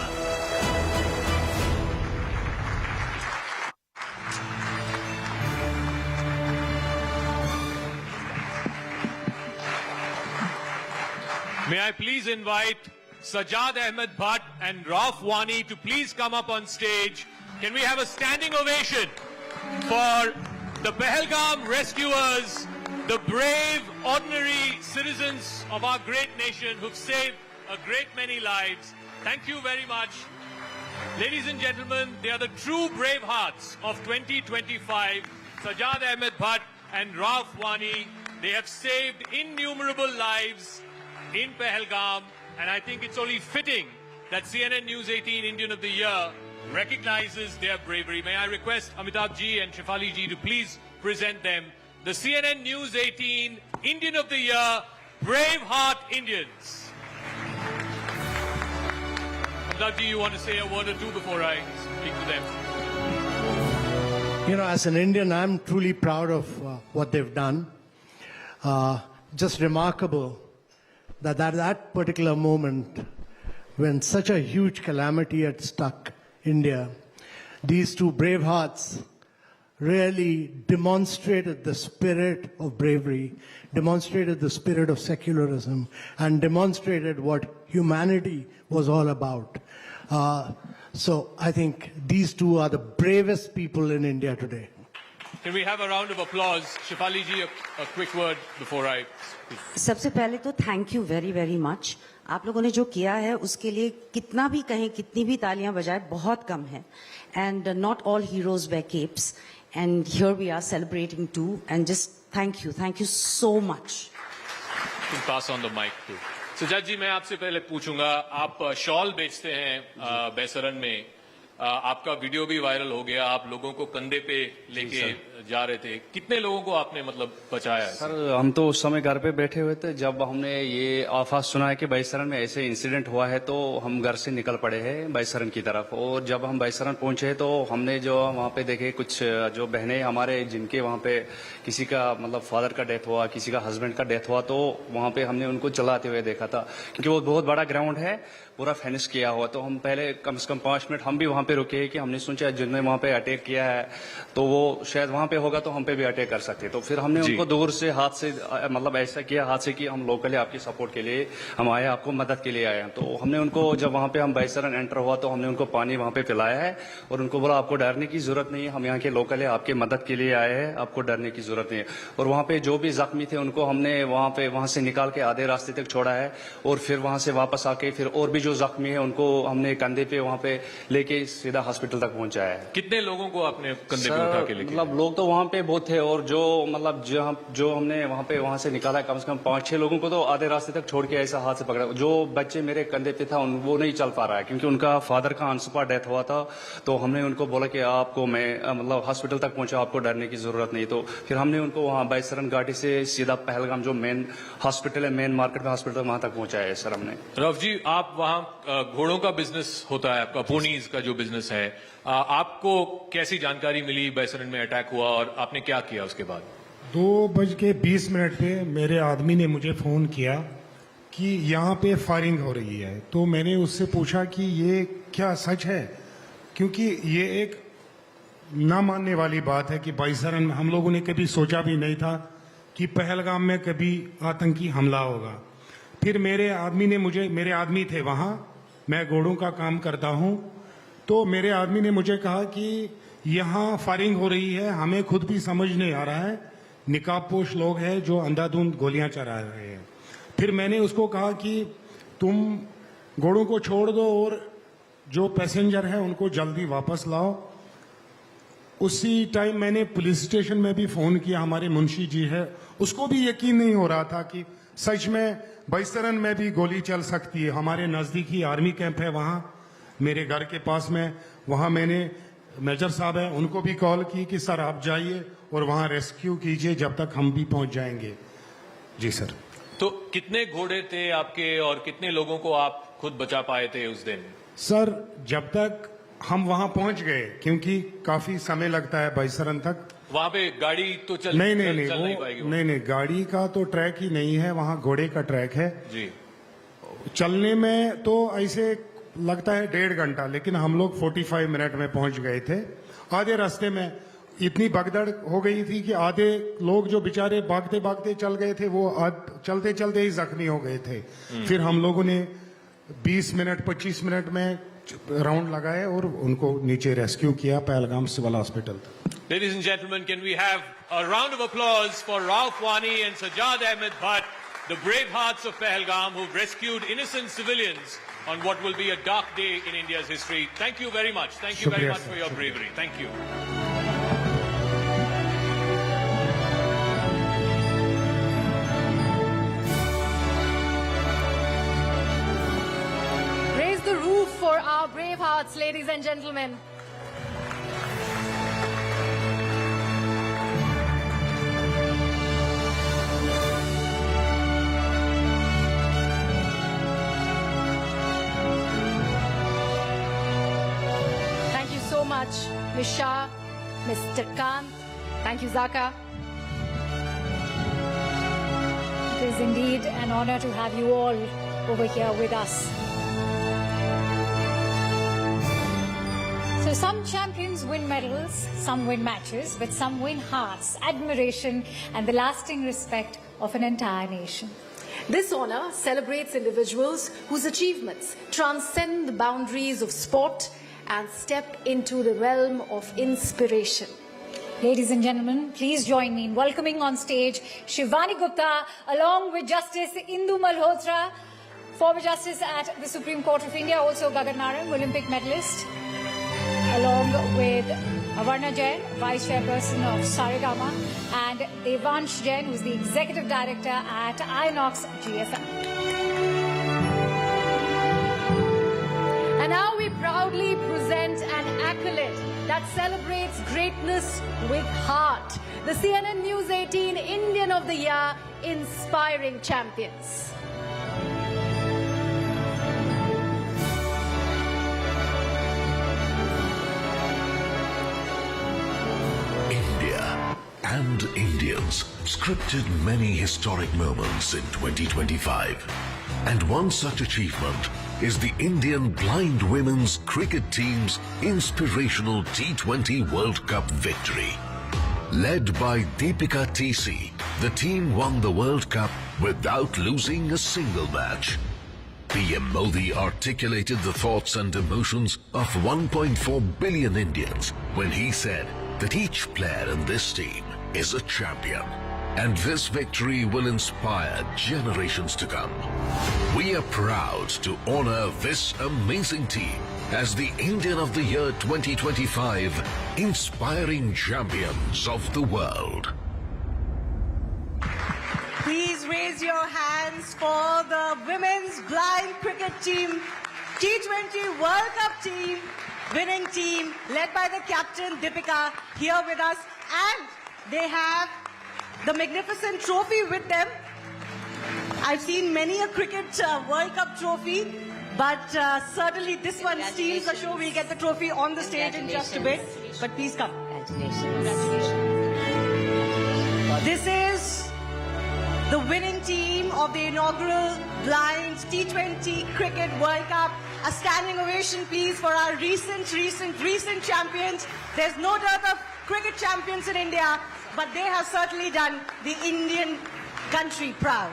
May I please invite Sajjad Ahmed Bhatt and Rauf Wani to please come up on stage. Can we have a standing ovation for the Pahalgam rescuers, the brave, ordinary citizens of our great nation who've saved a great many lives. Thank you very much. Ladies and gentlemen, they are the true brave hearts of 2025. Sajjad Ahmed Bhatt and Rauf Wani, they have saved innumerable lives in Pahalgam, and I think it's only fitting that CNN-News18 Indian of the Year recognizes their bravery. May I request Amitabh ji and Shefali ji to please present them, the CNN-News18 Indian of the Year, Braveheart Indians. Amitabh ji, you want to say a word or two before I speak to them?
You know, as an Indian, I'm truly proud of what they've done. Just remarkable that at that particular moment, when such a huge calamity had struck India, these two brave hearts really demonstrated the spirit of bravery, demonstrated the spirit of secularism, and demonstrated what humanity was all about. So I think these two are the bravest people in India today.
Can we have a round of applause? Shefali ji, a quick word before I speak.
सबसे पहले तो thank you very very much. आप लोगों ने जो किया है उसके लिए कितना भी कहें, कितनी भी तालियां बजाएं, बहुत कम है. And not all heroes wear capes. And here we are celebrating too. And just thank you so much.
You can pass on the mic too. Sajjad ji, मैं आपसे पहले पूछूंगा, आप शॉल बेचते हैं बैसरन में, आपका वीडियो भी वायरल हो गया, आप लोगों को कंधे पे लेके जा रहे थे, कितने लोगों को आपने मतलब बचाया है?
सर हम तो उस समय घर पे बैठे हुए थे, जब हमने ये आवाज सुना है कि बैसरन में ऐसे इंसिडेंट हुआ है तो हम घर से निकल पड़े हैं बैसरन की तरफ. और जब हम बैसरन पहुंचे तो हमने जो वहाँ पे देखे कुछ जो बहनें हमारे जिनके वहाँ पे किसी का मतलब फादर का डेथ हुआ, किसी का हस्बैंड का डेथ हुआ, तो वहाँ पे हमने उनको चलाते हुए देखा था. क्योंकि वो बहुत बड़ा ग्राउंड है, पूरा फिनिश किया हुआ, तो हम पहले कम से कम 5 मिनट हम भी वहाँ पे रुके कि हमने सोचा जिनने वहाँ पे अटैक किया है तो वो शायद वहाँ पे होगा तो हम पे भी अटैक कर सकते. तो फिर हमने उनको दूर से हाथ से मतलब ऐसा किया हाथ से कि हम लोकली आपकी सपोर्ट के लिए हम आए, आपको मदद के लिए आए हैं. तो हमने उनको जब वहाँ पे हम बैसरन एंटर हुआ तो हमने उनको पानी वहाँ पे पिलाया है और उनको बोला आपको डरने की जरूरत नहीं है, हम यहाँ के लोकल है, आपके मदद के लिए आए हैं, आपको डरने की जरूरत नहीं है. और वहाँ पे जो भी जख्मी थे उनको हमने वहाँ से निकाल के आधे रास्ते तक छोड़ा है और फिर वहाँ से वापस आके फिर और भी जो जख्मी है उनको हमने कंधे पे वहाँ पे लेके सीधा हॉस्पिटल तक पहुँचाया है.
कितने लोगों को आपने कंधे पे उठा के लेके?
मतलब लोग तो वहाँ पे बहुत थे और जो मतलब जो हमने वहाँ से निकाला है कम से कम 5-6 लोगों को तो आधे रास्ते तक छोड़ के ऐसा हाथ से पकड़ा. जो बच्चे मेरे कंधे पे था वो नहीं चल पा रहा है क्योंकि उनका फादर का अनस्पॉट डेथ हुआ था. तो हमने उनको बोला कि आपको मैं मतलब हॉस्पिटल तक पहुंचा, आपको डरने की जरूरत नहीं. तो फिर हमने उनको वहाँ बैसरन घाटी से सीधा पहलगाम जो मेन हॉस्पिटल है, मेन मार्केट में हॉस्पिटल, वहां तक पहुंचाया है. सर हमने
रफ जी, आप वहाँ घोड़ों का बिजनेस होता है, आपका पोनीज का जो बिजनेस है, आपको कैसी जानकारी मिली बैसरन में अटैक हुआ और आपने क्या किया उसके बाद?
2:20 पे मेरे आदमी ने मुझे फोन किया कि यहाँ पे फायरिंग हो रही है. तो मैंने उससे पूछा कि ये क्या सच है, क्योंकि ये एक ना मानने वाली बात है कि बैसरन में हम लोगों ने कभी सोचा भी नहीं था कि पहलगाम में कभी आतंकी हमला होगा. फिर मेरे आदमी थे वहाँ, मैं घोड़ों का काम करता हूँ, तो मेरे आदमी ने मुझे कहा कि यहाँ फायरिंग हो रही है, हमें खुद भी समझ नहीं आ रहा है, निकाबपोश लोग हैं जो अंधाधुंध गोलियां चला रहे हैं. फिर मैंने उसको कहा कि तुम घोड़ों को छोड़ दो और जो पैसेंजर है उनको जल्दी वापस लाओ. उसी टाइम मैंने पुलिस स्टेशन में भी फोन किया, हमारे मुंशी जी है, उसको भी यकीन नहीं हो रहा था कि सच में बैसरन में भी गोली चल सकती है। हमारे नजदीकी आर्मी कैंप है वहां, मेरे घर के पास में, वहां मैंने मेजर साहब है उनको भी कॉल की कि सर आप जाइए और वहां रेस्क्यू कीजिए जब तक हम भी पहुंच जाएंगे। जी सर।
तो कितने घोड़े थे आपके और कितने लोगों को आप खुद बचा पाए थे उस दिन?
सर जब तक हम वहां पहुंच गए, क्योंकि काफी समय लगता है बैसरन तक,
वहां पे गाड़ी तो चल
नहीं
पाएगी वो?
नहीं गाड़ी का तो ट्रैक ही नहीं है, वहां घोड़े का ट्रैक है
जी।
चलने में तो ऐसे लगता है 1.5 घंटा, लेकिन हम लोग 45 मिनट में पहुंच गए थे। आधे रास्ते में इतनी भगदड़ हो गई थी कि आधे लोग जो बेचारे भागते भागते चल गए थे वो चलते चलते ही जख्मी हो गए थे। फिर हम लोगों ने 20 मिनट 25 मिनट में राउंड लगाए और उनको नीचे रेस्क्यू किया Pahalgam civil hospital.
Ladies and gentlemen, can we have a round of applause for Rauf Wani and Sajjad Ahmed Bhatt, the brave hearts of Pahalgam who've rescued innocent civilians on what will be a dark day in India's history. Thank you very much. Thank you very much for your bravery. Thank you.
Raise the roof for our brave hearts, ladies and gentlemen. Thank you so much, Ms. Shah, Mr. Kant. Thank you, Zaka.
It is indeed an honor to have you all over here with us. So some champions win medals, some win matches, but some win hearts, admiration, and the lasting respect of an entire nation.
This honor celebrates individuals whose achievements transcend the boundaries of sport and step into the realm of inspiration.
Ladies and gentlemen, please join me in welcoming on stage Shivani Gupta along with Justice Indu Malhotra, former Justice at the Supreme Court of India, also Gagan Narang, Olympic medalist, along with Avarna Jain, Vice Chairperson of Saregama, and Devansh Jain, who is the Executive Director at Inox GFM.
And now we proudly present an accolade that celebrates greatness with heart. The CNN-News18 Indian of the Year, Inspiring Champions.
India and Indians scripted many historic moments in 2025. And one such achievement is the Indian blind women's cricket team's inspirational T20 World Cup victory. Led by Deepika TC, the team won the World Cup without losing a single match. PM Modi articulated the thoughts and emotions of 1.4 billion Indians when he said that each player in this team is a champion. And this victory will inspire generations to come. We are proud to honor this amazing team as the Indian of the Year 2025, inspiring champions of the world.
Please raise your hands for the women's blind cricket team, T20 World Cup team, winning team, led by the captain Deepika, here with us. And they have the magnificent trophy with them. I've seen many a cricket World Cup trophy, but certainly this one steals the show. We'll get the trophy on the stage in just a bit. But please come. Congratulations. This is the winning team of the inaugural Blind T20 Cricket World Cup. A standing ovation, please, for our recent champions. There's no doubt of cricket champions in India, but they have certainly done the Indian country proud.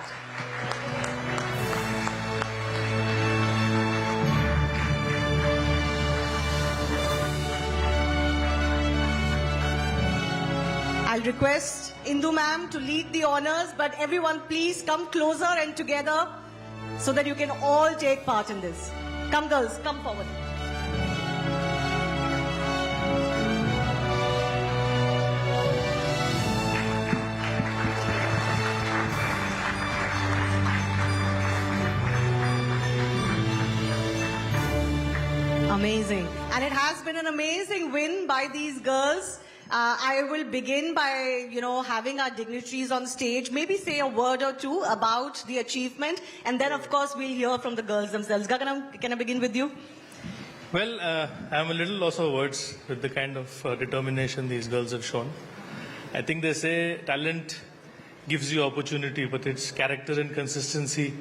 I'll request Indu ma'am to lead the honors, but everyone please come closer and together so that you can all take part in this. Come girls, come forward. Amazing. And it has been an amazing win by these girls. I will begin by, having our dignitaries on stage, maybe say a word or two about the achievement, and then, of course, we'll hear from the girls themselves. Gaganam, can I begin with you?
Well, I'm a little lost for words with the kind of determination these girls have shown. I think they say talent gives you opportunity, but it's character and consistency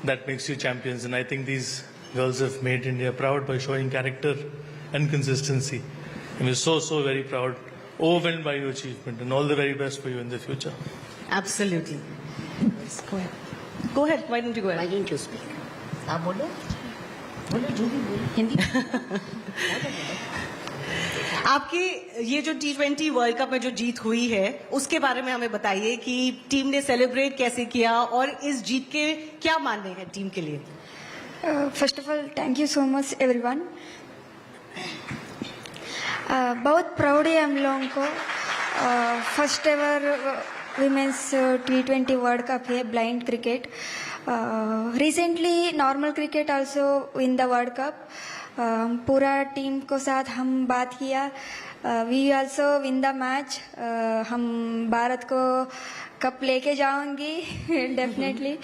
that makes you champions. And I think these girls have made India proud by showing character and consistency. And we're so, so very proud, overwhelmed by your achievement, and all the very best for you in the future.
Absolutely. Go ahead. Go ahead. Why don't you go ahead?
Why don't you speak?
आपकी ये जो T20 world cup में जो जीत हुई है उसके बारे में हमें बताइए कि टीम ने सेलिब्रेट कैसे किया और इस जीत के क्या मानने हैं टीम के लिए.
First of all thank you so much everyone. बहुत प्राउड है हम लोगों को. First ever women's T20 world cup है blind cricket. Recently normal cricket also win the world cup. पूरा टीम को साथ हम बात किया. We also win the match. हम भारत को कप लेके जाऊंगी डेफिनेटली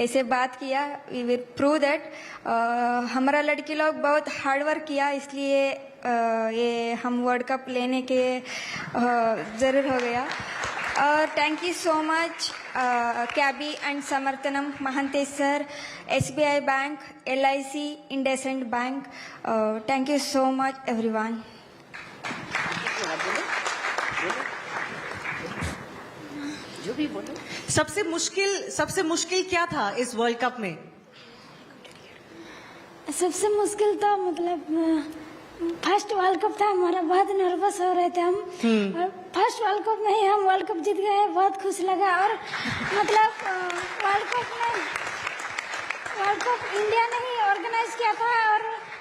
ऐसे बात किया. We will prove that. हमारा लड़की लोग बहुत हार्ड वर्क किया इसलिए ये हम वर्ल्ड कप लेने के जरूर हो गया. Thank you so much, Cabby and Samarthanam, Mahantesh sir, SBI Bank, LIC, IndusInd Bank. Thank you so much, everyone.
जो भी बोलो. सबसे मुश्किल क्या था इस वर्ल्ड कप में?
सबसे मुश्किल तो मतलब फर्स्ट वर्ल्ड कप था हमारा. बहुत नर्वस हो रहे थे हम. और फर्स्ट वर्ल्ड कप में ही हम वर्ल्ड कप जीत गए. बहुत खुश लगा. और मतलब वर्ल्ड कप इंडिया ने ही ऑर्गेनाइज किया था और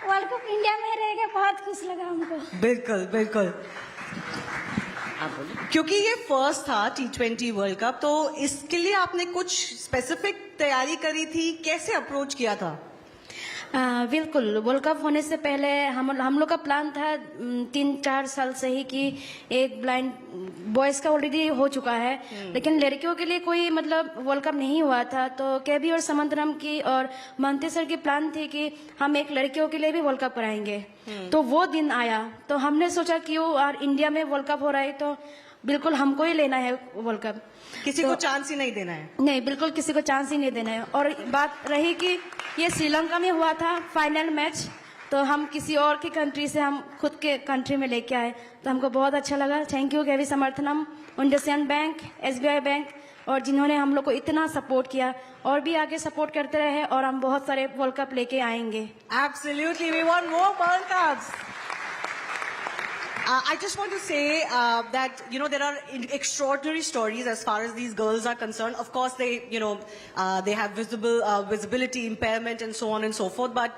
वर्ल्ड कप इंडिया में रहेगा. बहुत खुश लगा हमको.
बिल्कुल बिल्कुल. क्योंकि ये फर्स्ट था T20 वर्ल्ड कप, तो इसके लिए आपने कुछ स्पेसिफिक तैयारी करी थी? कैसे अप्रोच किया था?
बिल्कुल. वर्ल्ड कप होने से पहले हम लोग का प्लान था 3-4 साल से ही कि एक ब्लाइंड बॉयज का ऑलरेडी हो चुका है, लेकिन लड़कियों के लिए कोई मतलब वर्ल्ड कप नहीं हुआ था. तो केबी और समंतरम की और महंते सर की प्लान थी कि हम एक लड़कियों के लिए भी वर्ल्ड कप कराएंगे. तो वो दिन आया तो हमने सोचा कि और इंडिया में वर्ल्ड कप हो रहा है तो बिल्कुल हमको ही लेना है वर्ल्ड कप.
किसी को चांस ही नहीं देना है.
नहीं, बिल्कुल किसी को चांस ही नहीं देना है. और बात रही कि ये श्रीलंका में हुआ था फाइनल मैच, तो हम किसी और की कंट्री से हम खुद के कंट्री में लेके आए तो हमको बहुत अच्छा लगा. Thank you K V Samarthanam, IndusInd bank, SBI bank, और जिन्होंने हम लोग को इतना सपोर्ट किया और भी आगे सपोर्ट करते रहे और हम बहुत सारे वर्ल्ड कप लेके आएंगे.
Absolutely, we want more World Cups. I just want to say that, there are extraordinary stories as far as these girls are concerned. Of course, they have visibility impairment and so on and so forth. But,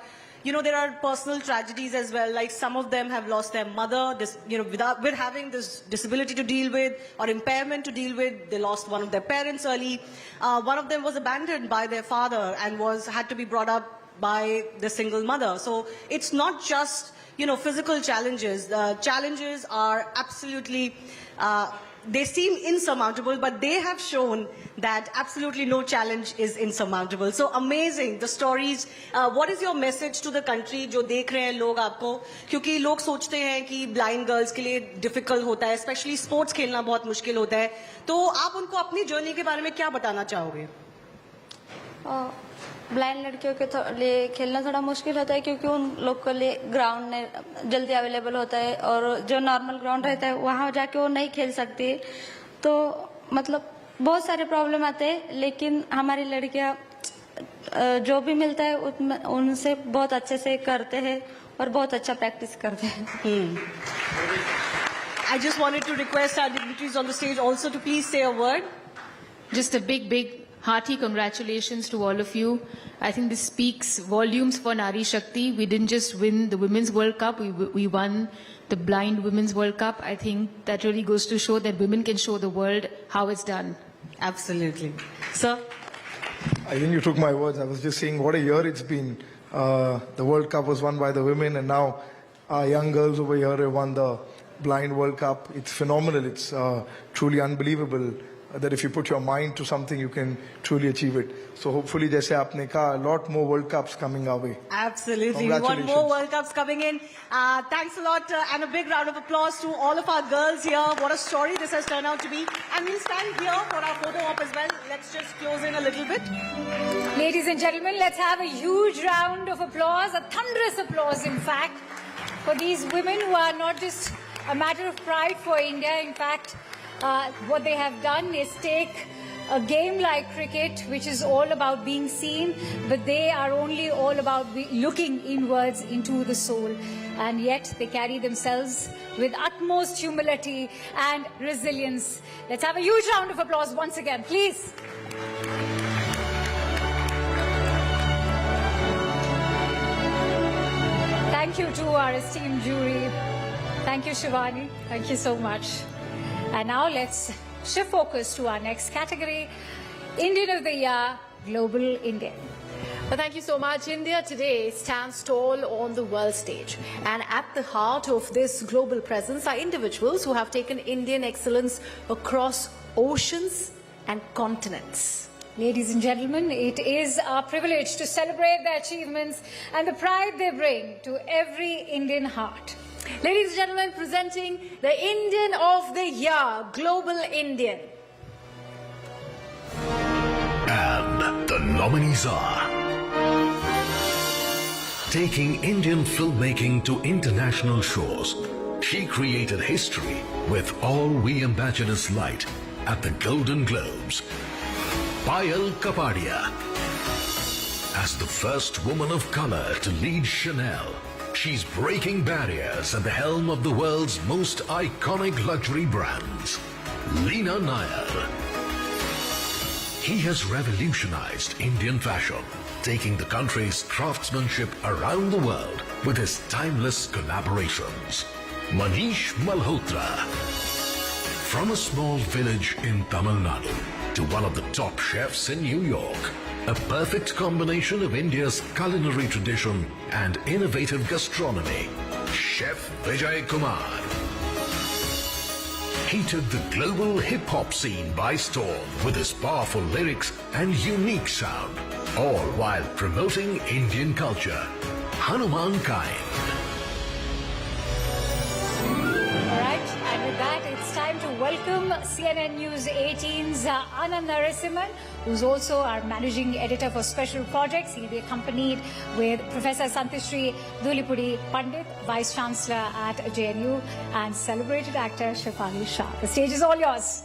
there are personal tragedies as well. Like some of them have lost their mother, with having this disability to deal with or impairment to deal with. They lost one of their parents early. One of them was abandoned by their father and had to be brought up by the single mother. So it's not just physical challenges. The challenges are absolutely, they seem insurmountable, but they have shown that absolutely no challenge is insurmountable. So amazing, the stories. What is your message to the country जो देख रहे हैं लोग आपको? क्योंकि लोग सोचते हैं कि blind girls के लिए difficult होता है, especially sports खेलना बहुत मुश्किल होता है. तो आप उनको अपनी journey के बारे में क्या बताना चाहोगे?
ब्लाइंड लड़कियों के लिए खेलना थोड़ा मुश्किल होता है क्योंकि उन लोग के लिए ग्राउंड जल्दी अवेलेबल होता है और जो नॉर्मल ग्राउंड रहता है वहाँ जाके वो नहीं खेल सकती. तो मतलब बहुत सारे प्रॉब्लम आते हैं, लेकिन हमारी लड़कियाँ जो भी मिलता है उनसे बहुत अच्छे से करते हैं और बहुत अच्छा प्रैक्टिस करते हैं.
I just wanted to request our dignitaries on the stage also to please say a word.
Just a big hearty congratulations to all of you. I think this speaks volumes for Nari Shakti. We didn't just win the Women's World Cup, we won the Blind Women's World Cup. I think that really goes to show that women can show the world how it's done.
Absolutely. Sir?
I think you took my words. I was just saying what a year it's been
The World Cup was won by the women, and now our young girls over here have won the Blind World Cup. It's phenomenal. It's truly unbelievable that if you put your mind to something, you can truly achieve it. So hopefully, jaise aapne kaha, a lot more World Cups coming our way.
Absolutely. We want more World Cups coming in. Thanks a lot and a big round of applause to all of our girls here. What a story this has turned out to be. And we'll stand here for our photo op as well. Let's just close in a little bit.
Ladies and gentlemen, let's have a huge round of applause, a thunderous applause, in fact, for these women who are not just a matter of pride for India. In fact, what they have done is take a game like cricket, which is all about being seen, but they are only all about looking inwards into the soul. And yet they carry themselves with utmost humility and resilience. Let's have a huge round of applause once again, please. Thank you to our esteemed jury. Thank you, Shivani. Thank you so much. And now let's shift focus to our next category, Indian of the Year, Global Indian.
Well, thank you so much. India today stands tall on the world stage. And at the heart of this global presence are individuals who have taken Indian excellence across oceans and continents.
Ladies and gentlemen, it is our privilege to celebrate their achievements and the pride they bring to every Indian heart.
Ladies and gentlemen, presenting the Indian of the Year, Global Indian.
And the nominees are: taking Indian filmmaking to international shores, she created history with All We Imagine Is Light at the Golden Globes. Payal Kapadia. As the first woman of color to lead Chanel, she's breaking barriers at the helm of the world's most iconic luxury brands. Leena Nair. He has revolutionized Indian fashion, taking the country's craftsmanship around the world with his timeless collaborations. Manish Malhotra. From a small village in Tamil Nadu to one of the top chefs in New York, a perfect combination of India's culinary tradition and innovative gastronomy, Chef Vijay Kumar. He took the global hip-hop scene by storm with his powerful lyrics and unique sound, all while promoting Indian culture. Hanuman Kind.
All right, and with that, it's time to welcome CNN News 18's Anand Narasimhan, who's also our managing editor for special projects. He'll be accompanied with Professor Santishri Dhulipudi Pandit, Vice Chancellor at JNU, and celebrated actor Shefali Shah. The stage is all yours.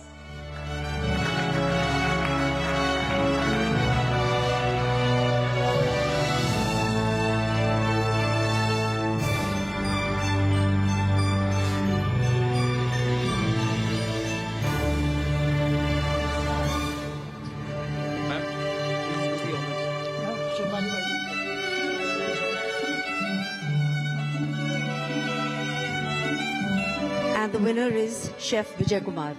And the winner is Chef Vijay Kumar.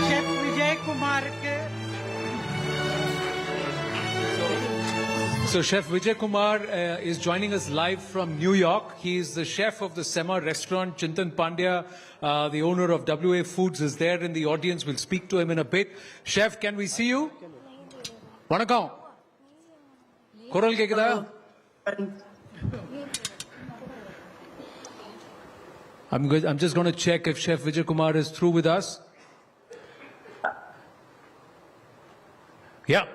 Chef Vijay Kumar
So Chef Vijay Kumar is joining us live from New York. He is the chef of the Sema restaurant. Chintan Pandya, the owner of WA Foods, is there in the audience. We'll speak to him in a bit. Chef, can we see you? Vanakkam. Koral kekida? I'm just going to check if Chef Vijay Kumar is through with us. Yeah.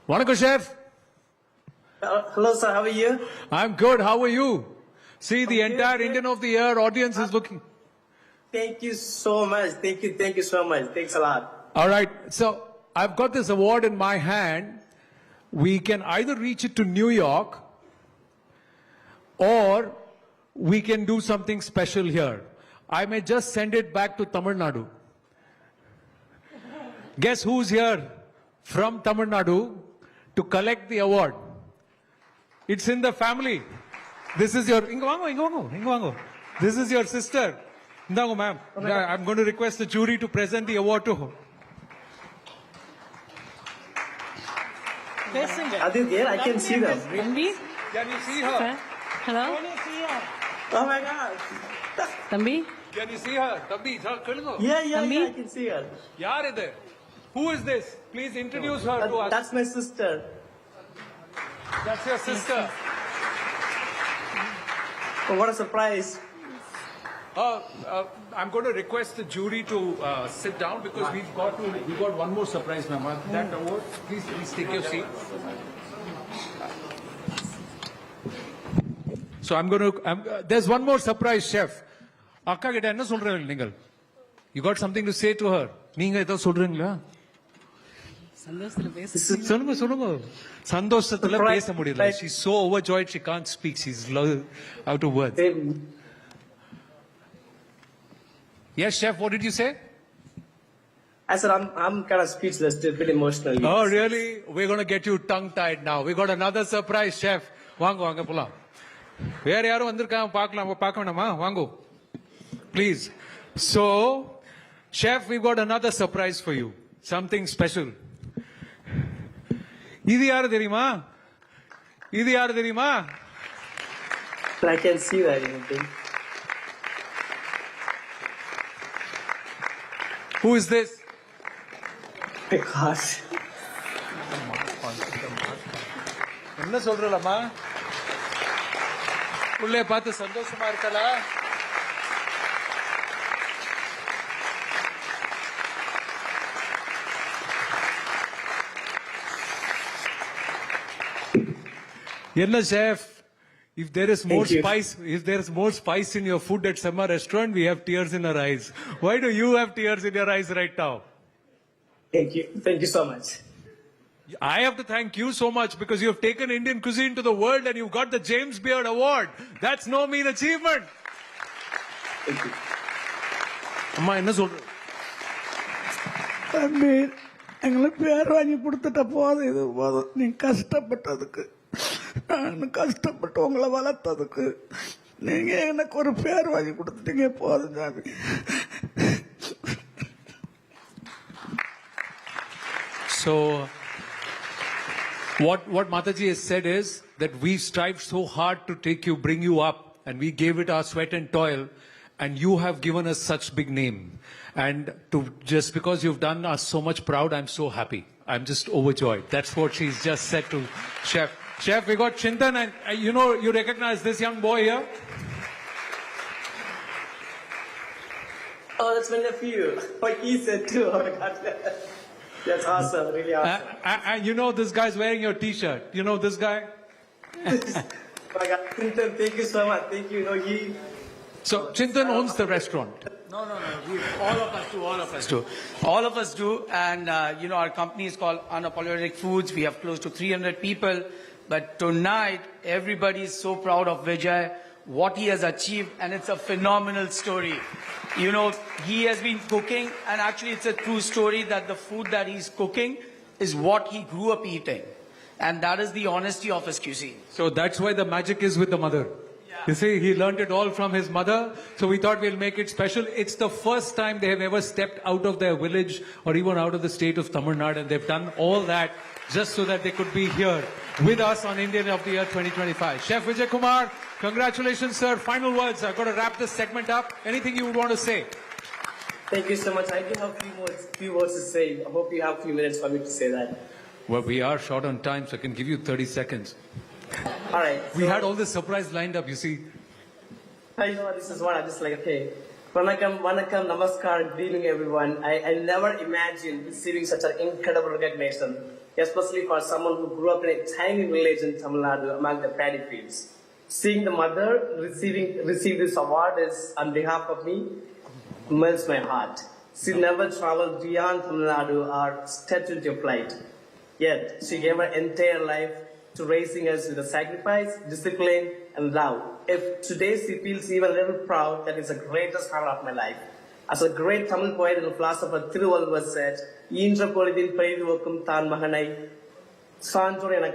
Vanakkam, Chef.
Hello, sir. How are you?
I'm good. How are you? See, the entire Indian of the Year audience is looking.
Thank you so much. Thank you so much. Thanks a lot.
All right. So I've got this award in my hand. We can either reach it to New York or we can do something special here. I may just send it back to Tamil Nadu. Guess who's here from Tamil Nadu to collect the award? It's in the family. This is your Ingo. This is your sister. Indango, ma'am. I'm going to request the jury to present the award to her.
Are they there? I can see them.
Tambi? Can you see her?
Hello?
Oh my God.
Tambi?
Can you see her? Tambi,
Yeah, I can see her.
Yaar hai there? Who is this? Please introduce her to us.
That's my sister.
That's your sister.
Oh, what a surprise.
I'm going to request the jury to sit down because we've got one more surprise, ma'am. That award, please take your seat. So there's one more surprise, chef. Akka கிட்ட என்ன சொல்றீங்க நீங்கள்? You got something to say to her? நீங்க ஏதோ சொல்றீங்களா? சொல்லுங்க. சந்தோஷத்துல பேச முடியல. She's so overjoyed she can't speak. She's out of words. Yes, chef, what did you say?
I said I'm kind of speechless, a bit emotional.
Oh, really? We're going to get you tongue-tied now. We got another surprise, chef. வாங்க போலாம். வேற யாரும் வந்திருக்காங்க பார்க்க வேணாமா? வாங்க. Please. So, chef, we've got another surprise for you. Something special. இது யாரு தெரியுமா?
I can see that.
Who is this?
My gosh.
என்ன சொல்றலம்மா? உள்ளே பார்த்து சந்தோஷமா இருக்கலா? Yenna chef, if there is more spice in your food at Summer restaurant, we have tears in our eyes. Why do you have tears in your eyes right now?
Thank you so much.
I have to thank you so much because you have taken Indian cuisine to the world and you got the James Beard Award. That's no mean achievement.
Thank you.
Amma enna solra?
தம்பி எங்களை பேர் வாங்கி கொடுத்துட்ட போதும் இது போதும். நீ கஷ்டப்பட்டதுக்கு, நான் கஷ்டப்பட்டு உங்களை வளர்த்ததுக்கு நீங்க எனக்கு ஒரு பேர் வாங்கி கொடுத்துட்டீங்க, போதும் சாமி.
So, what Mataji has said is that we strived so hard to bring you up, and we gave it our sweat and toil, and you have given us such big name. And just because you've done us so much proud, I'm so happy. I'm just overjoyed. That's what she's just said to Chef. Chef, we got Chintan, and you recognize this young boy here?
Oh, that's my nephew. What he said too. Oh my God. That's awesome, really awesome.
And this guy's wearing your t-shirt. You know this guy?
Oh my God, Chintan, thank you so much. Thank you.
So Chintan owns the restaurant.
No. All of us do. And, our company is called Unapologetic Foods. We have close to 300 people. But tonight, everybody is so proud of Vijay, what he has achieved, and it's a phenomenal story. He has been cooking, and actually it's a true story that the food that he's cooking is what he grew up eating. And that is the honesty of his cuisine.
So that's why the magic is with the mother. You see, he learned it all from his mother. So we thought we'll make it special. It's the first time they have ever stepped out of their village or even out of the state of Tamil Nadu. And they've done all that just so that they could be here with us on Indian of the Year 2025. Chef Vijay Kumar, congratulations, sir. Final words. I've got to wrap this segment up. Anything you would want to say?
Thank you so much. I do have few words to say. I hope you have a few minutes for me to say that.
Well, we are short on time, so I can give you 30 seconds.
All right.
We had all this surprise lined up, you see.
I know this is what I'm just like, okay. Vanakkam, namaskar, good evening everyone. I never imagined receiving such an incredible recognition, especially for someone who grew up in a tiny village in Tamil Nadu among the paddy fields. Seeing the mother receive this award is, on behalf of me, melts my heart. She never traveled beyond Tamil Nadu or stepped into a flight. Yet, she gave her entire life to raising us with a sacrifice, discipline, and love. If today she feels even a little proud, that is the greatest honor of my life. As a great Tamil poet and philosopher Thiruvalluvar said, "ஈன்ற பொழுதில் பெரிதுவக்கும் தான் மகனை சான்றோர் என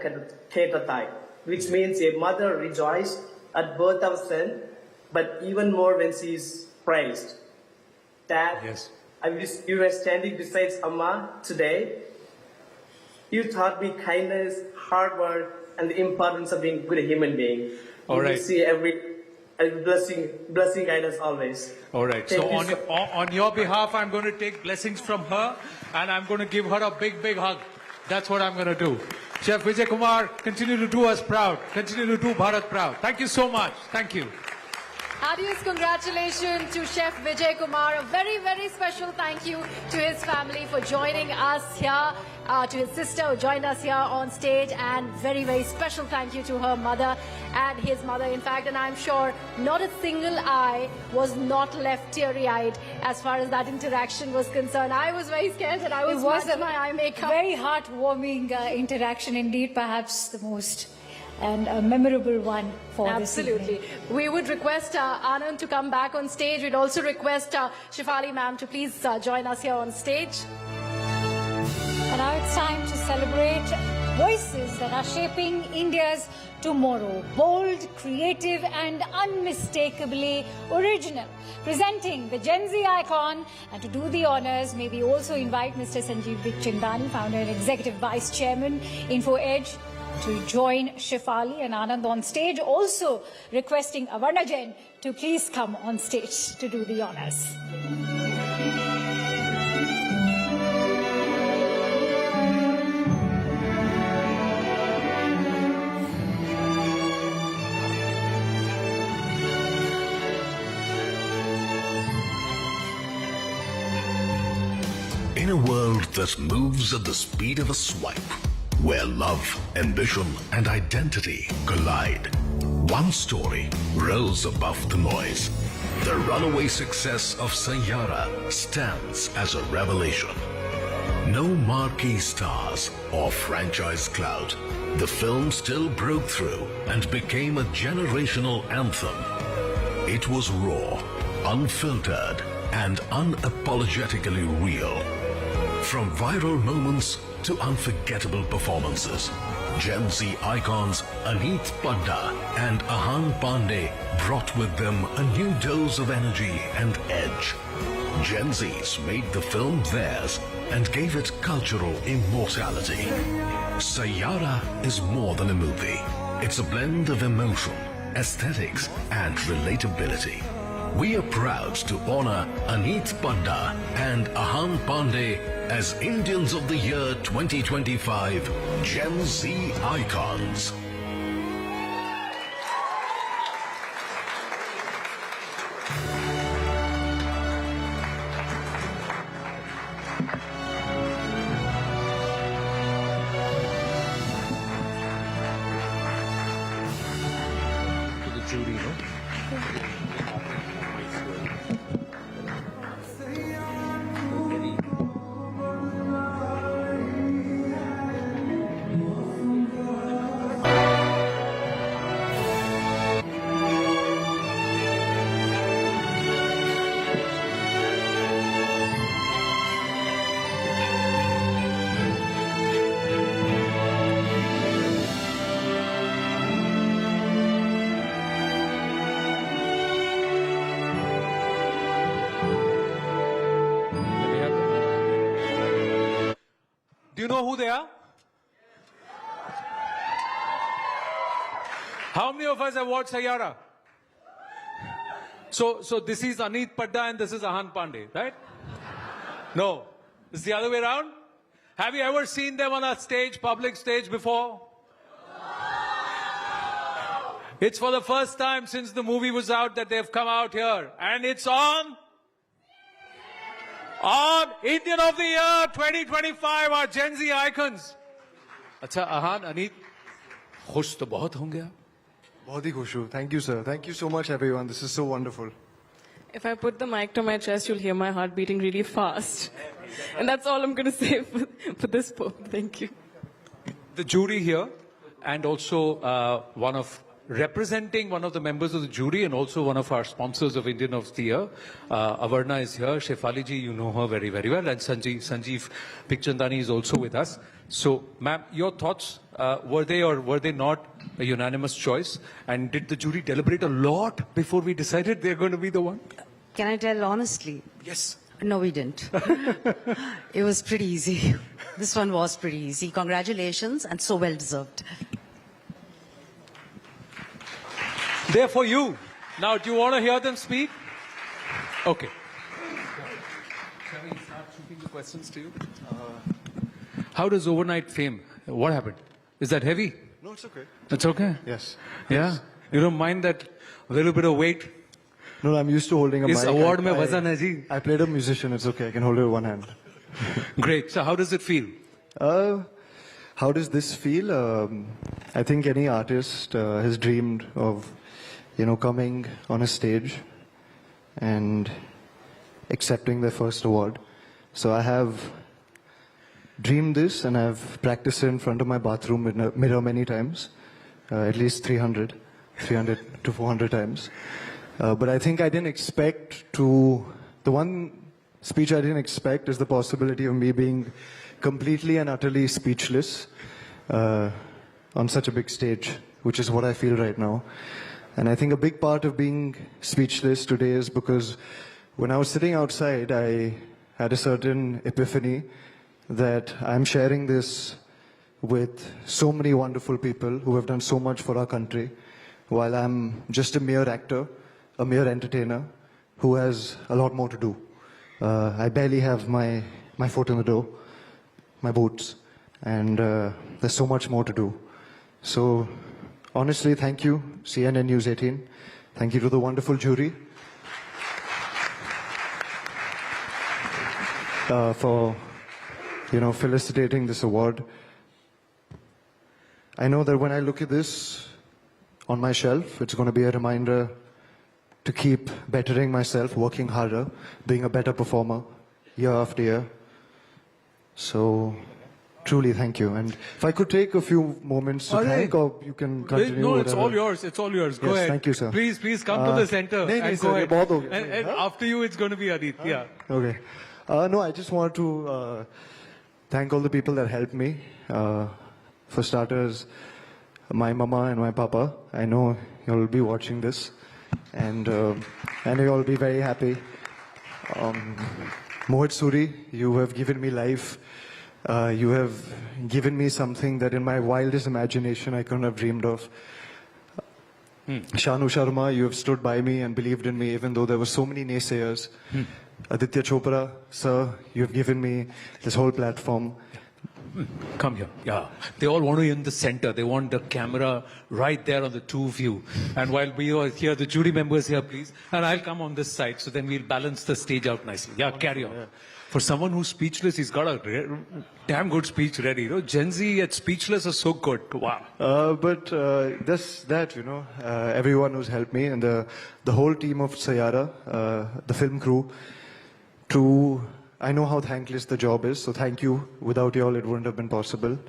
கேட்ட தாய்," which means a mother rejoiced at birth of son, but even more when she is praised. Dad,
yes.
I wish you were standing beside Amma today. You taught me kindness, hard work, and the importance of being a good human being.
All right.
You see every blessing guidance always.
All right.
Thank
So
you
on your behalf, I'm going to take blessings from her, and I'm going to give her a big, big hug. That's what I'm going to do. Chef Vijay Kumar, continue to do us proud. Continue to do Bharat proud. Thank you so much. Thank you.
Heartiest congratulations to Chef Vijay Kumar. A very, very special thank you to his family for joining us here, to his sister who joined us here on stage, and very, very special thank you to her mother and his mother, in fact. And I'm sure not a single eye was not left teary-eyed as far as that interaction was concerned. I was very scared and I was
a
my eye makeup.
very heartwarming interaction indeed, perhaps the most and a memorable one for this evening.
Absolutely. We would request Anand to come back on stage. We'd also request Shefali ma'am to please join us here on stage.
And now it's time to celebrate voices that are shaping India's tomorrow. Bold, creative and unmistakably original. Presenting the Gen Z icon, and to do the honors, may we also invite Mr. Sanjeev Bikhchandani, founder and executive vice chairman, Info Edge, to join Shefali and Anand on stage. Also requesting Avarna Jain to please come on stage to do the honors.
In a world that moves at the speed of a swipe, where love, ambition, and identity collide, one story rose above the noise. The runaway success of Sayyara stands as a revelation. No marquee stars or franchise clout, the film still broke through and became a generational anthem. It was raw, unfiltered, and unapologetically real. From viral moments to unforgettable performances, Gen Z icons Aneet Padda and Ahan Pandey brought with them a new dose of energy and edge. Gen Zs made the film theirs and gave it cultural immortality. Sayyara is more than a movie. It's a blend of emotion, aesthetics, and relatability. We are proud to honor Aneet Padda and Ahan Pandey as Indians of the Year 2025 Gen Z Icons.
To the jury, no? Do you know who they are? How many of us have watched Sayyara? So this is Aneet Padda and this is Ahan Pandey, right? No. It's the other way around? Have you ever seen them on a stage, public stage before? It's for the first time since the movie was out that they've come out here. And it's on Indian of the Year 2025, our Gen Z icons. अच्छा Ahan, Aneet, खुश तो बहुत होंगे आप?
बहुत ही खुश हूँ. Thank you, sir. Thank you so much, everyone. This is so wonderful.
If I put the mic to my chest, you'll hear my heart beating really fast. And that's all I'm going to say for this poem. Thank you.
The jury here, and also representing one of the members of the jury and also one of our sponsors of Indian of the Year. Avarna is here. Shefali ji, you know her very, very well. And Sanjeev Bikhchandani is also with us. So, ma'am, your thoughts, were they or were they not a unanimous choice? And did the jury deliberate a lot before we decided they're going to be the one?
Can I tell honestly?
Yes.
No, we didn't. It was pretty easy. This one was pretty easy. Congratulations, and so well deserved.
They're for you. Now, do you want to hear them speak? Okay. Shall we start shooting the questions to you? How does overnight fame? What happened? Is that heavy?
No, it's okay.
It's okay?
Yes.
Yeah?
Yes.
You don't mind that little bit of weight?
No, I'm used to holding a mic.
Is award mein wazan hai ji?
I played a musician, it's okay. I can hold it with one hand.
Great. So how does it feel?
How does this feel? I think any artist has dreamed of, coming on a stage and accepting their first award. So I have dreamed this, and I've practiced it in front of my bathroom mirror many times, at least 300 to 400 times. But I think I didn't expect the one speech I didn't expect is the possibility of me being completely and utterly speechless on such a big stage, which is what I feel right now. And I think a big part of being speechless today is because when I was sitting outside, I had a certain epiphany that I'm sharing this with so many wonderful people who have done so much for our country, while I'm just a mere actor, a mere entertainer who has a lot more to do. I barely have my foot in the door, my boots, and there's so much more to do. So honestly, thank you, CNN-News18. Thank you to the wonderful jury for felicitating this award. I know that when I look at this on my shelf, it's going to be a reminder to keep bettering myself, working harder, being a better performer year after year. So truly thank you. And if I could take a few moments to thank, or you can continue.
No,
whatever.
it's all yours. It's all yours. Go
Yes,
ahead.
thank you, sir.
Please come to the center and go ahead. And after you, it's going to be Adit. Yeah.
Okay. No, I just want to thank all the people that helped me. For starters, my mama and my papa. I know you'll be watching this, and you'll be very happy. Mohit Suri, you have given me life. You have given me something that in my wildest imagination I couldn't have dreamed of. Shanu Sharma, you have stood by me and believed in me even though there were so many naysayers. Aditya Chopra, sir, you have given me this whole platform.
Come here. Yeah. They all want you in the center. They want the camera right there on the two of you. And while we are here, the jury members here, please. And I'll come on this side, so then we'll balance the stage out nicely. Yeah, carry on. For someone who's speechless, he's got a damn good speech ready. Gen Z at speechless is so good. Wow.
But everyone who's helped me and the whole team of Sayara, the film crew, I know how thankless the job is, so thank you. Without you all, it wouldn't have been possible.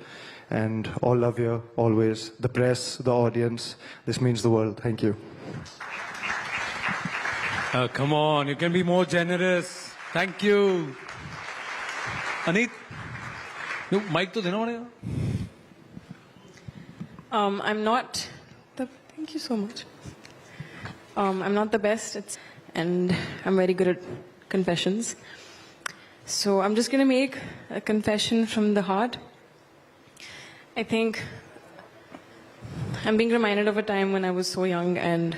And all love you, always. The press, the audience, this means the world. Thank you.
Come on, you can be more generous. Thank you. Anit, you mic to dena padega.
I'm not thank you so much. I'm not the best, and I'm very good at confessions. So I'm just going to make a confession from the heart. I think I'm being reminded of a time when I was so young, and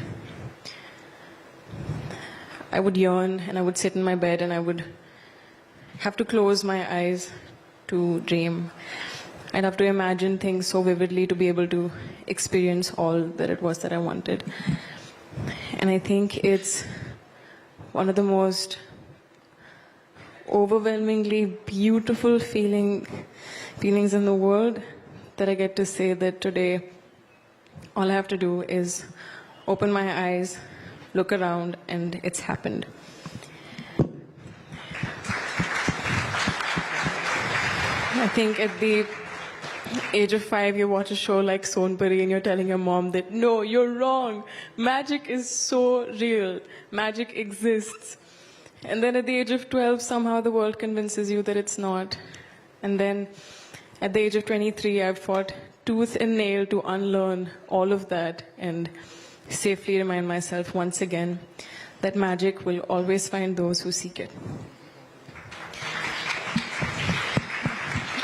I would yearn, and I would sit in my bed, and I would have to close my eyes to dream. I'd have to imagine things so vividly to be able to experience all that it was that I wanted. And I think it's one of the most overwhelmingly beautiful feelings in the world that I get to say that today all I have to do is open my eyes, look around, and it's happened. I think at the age of 5, you watch a show like Sonpuri and you're telling your mom that, no, you're wrong. Magic is so real. Magic exists. And then at the age of 12, somehow the world convinces you that it's not. And then at the age of 23, I've fought tooth and nail to unlearn all of that and safely remind myself once again that magic will always find those who seek it.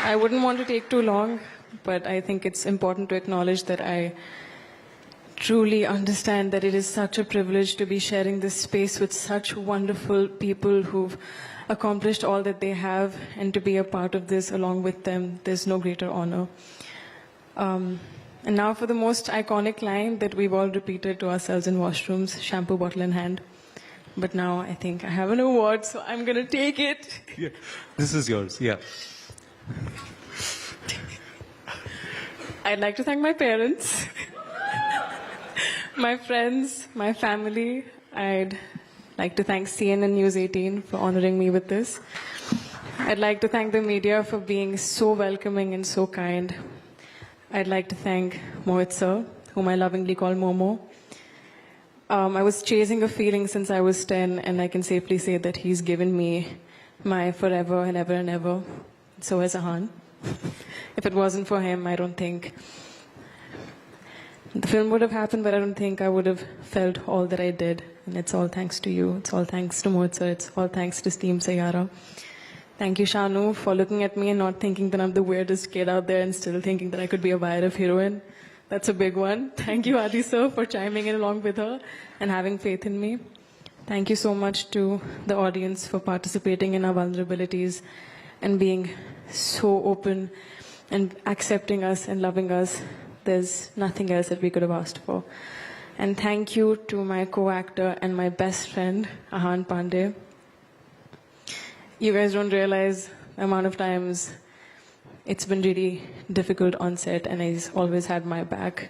I wouldn't want to take too long, but I think it's important to acknowledge that I truly understand that it is such a privilege to be sharing this space with such wonderful people who've accomplished all that they have, and to be a part of this along with them. There's no greater honor. And now for the most iconic line that we've all repeated to ourselves in washrooms, shampoo bottle in hand. But now I think I have an award, so I'm going to take it.
Yeah. This is yours, yeah.
I'd like to thank my parents, my friends, my family. I'd like to thank CNN-News18 for honoring me with this. I'd like to thank the media for being so welcoming and so kind. I'd like to thank Mohit sir, whom I lovingly call Momo. I was chasing a feeling since I was 10, and I can safely say that he's given me my forever and ever and ever. So has Ahan. If it wasn't for him, I don't think the film would have happened, but I don't think I would have felt all that I did. And it's all thanks to you. It's all thanks to Mohit sir. It's all thanks to Team Sayara. Thank you, Shanu, for looking at me and not thinking that I'm the weirdest kid out there and still thinking that I could be a Bhairav heroine. That's a big one. Thank you, Adi sir, for chiming in along with her and having faith in me. Thank you so much to the audience for participating in our vulnerabilities and being so open and accepting us and loving us. There's nothing else that we could have asked for. And thank you to my co-actor and my best friend, Ahan Pandey. You guys don't realize the amount of times it's been really difficult on set, and he's always had my back.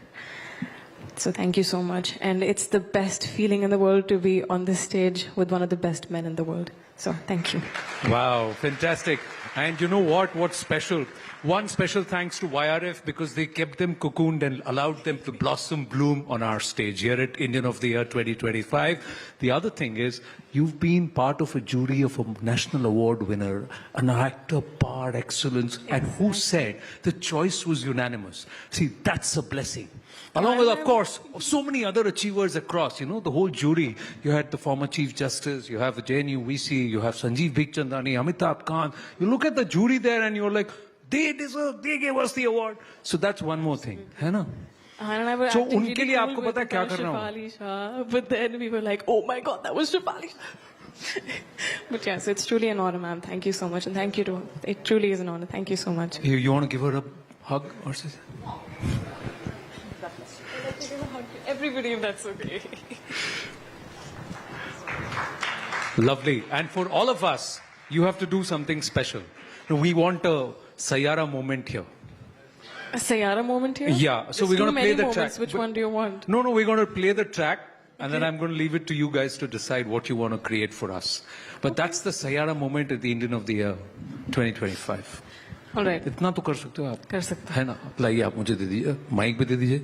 So thank you so much. And it's the best feeling in the world to be on this stage with one of the best men in the world. So thank you.
Wow, fantastic. And you know what? What's special? One special thanks to YRF, because they kept them cocooned and allowed them to blossom, bloom on our stage here at Indian of the Year 2025. The other thing is, you've been part of a jury of a national award winner, an actor par excellence, and who said the choice was unanimous. See, that's a blessing. Along with, of course, so many other achievers across, you know, the whole jury. You had the former Chief Justice, you have the JNU VC, you have Sanjeev Bikhchandani, Amitabh Khan. You look at the jury there and you're like, they deserve, they gave us the award. So that's one more thing, है ना? So उनके लिए आपको पता है क्या करना होगा?
But then we were like, oh my God, that was Shefali. But yes, it's truly an honor, ma'am. Thank you so much. And thank you to, it truly is an honor. Thank you so much.
You want to give her a hug or something?
Everybody, if that's okay.
Lovely. And for all of us, you have to do something special. We want a Sayara moment here.
A Sayara moment here?
Yeah. So we're going to play the track.
Which one do you want?
No, we're going to play the track. And then I'm going to leave it to you guys to decide what you want to create for us. But that's the Sayara moment at the Indian of the Year 2025.
All right.
इतना तो कर सकते हो आप.
कर सकते
है ना. लाइए आप मुझे दे दीजिए. माइक भी दे दीजिए.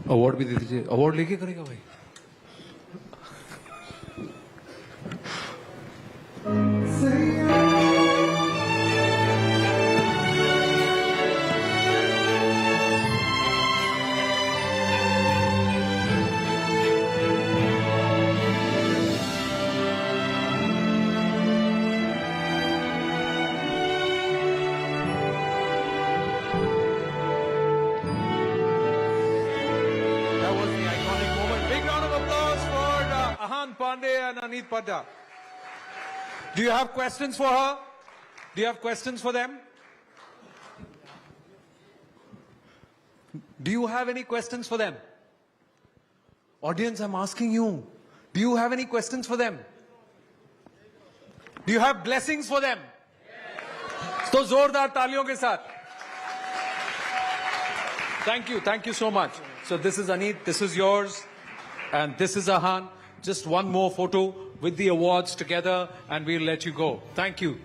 अवार्ड भी दे दीजिए. अवार्ड लेके करेगा भाई. Do you have questions for her? Do you have questions for them? Do you have any questions for them? Audience, I'm asking you. Do you have any questions for them? Do you have blessings for them? So जोरदार तालियों के साथ. Thank you so much. So this is Aneet, this is yours, and this is Ahan. Just one more photo with the awards together, and we'll let you go. Thank you.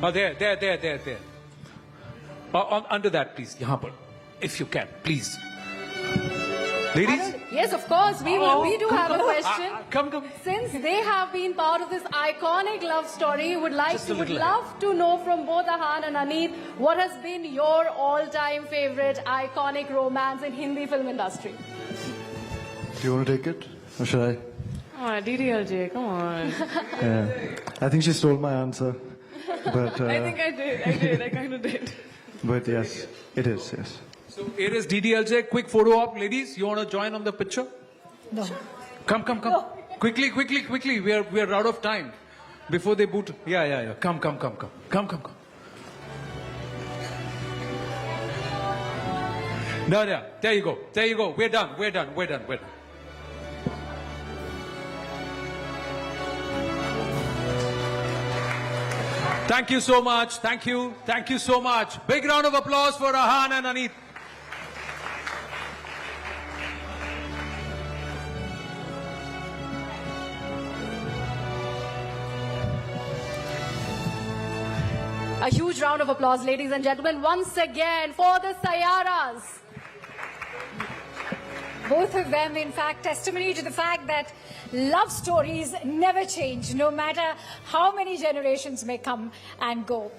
Oh, there. Under that, please. Yahan par. If you can, please. Ladies?
Yes, of course. We do have a question.
Come.
Since they have been part of this iconic love story, would love to know from both Ahan and Aneet, what has been your all-time favorite iconic romance in Hindi film industry?
Do you want to take it? Or should I?
Oh, DDLJ, come on.
Yeah. I think she stole my answer. But
I think I did. I kind of did.
But yes, it is, yes.
So here is DDLJ, quick photo op. Ladies, you want to join on the picture?
No.
Come. No. Quickly. We are out of time. Before they boot. Yeah. Come. No. There you go. We're done. Thank you so much. Thank you so much. Big round of applause for Ahan and Aneet.
A huge round of applause, ladies and gentlemen, once again for the Sayaras.
Both of them, in fact, testimony to the fact that love stories never change, no matter how many generations may come and go.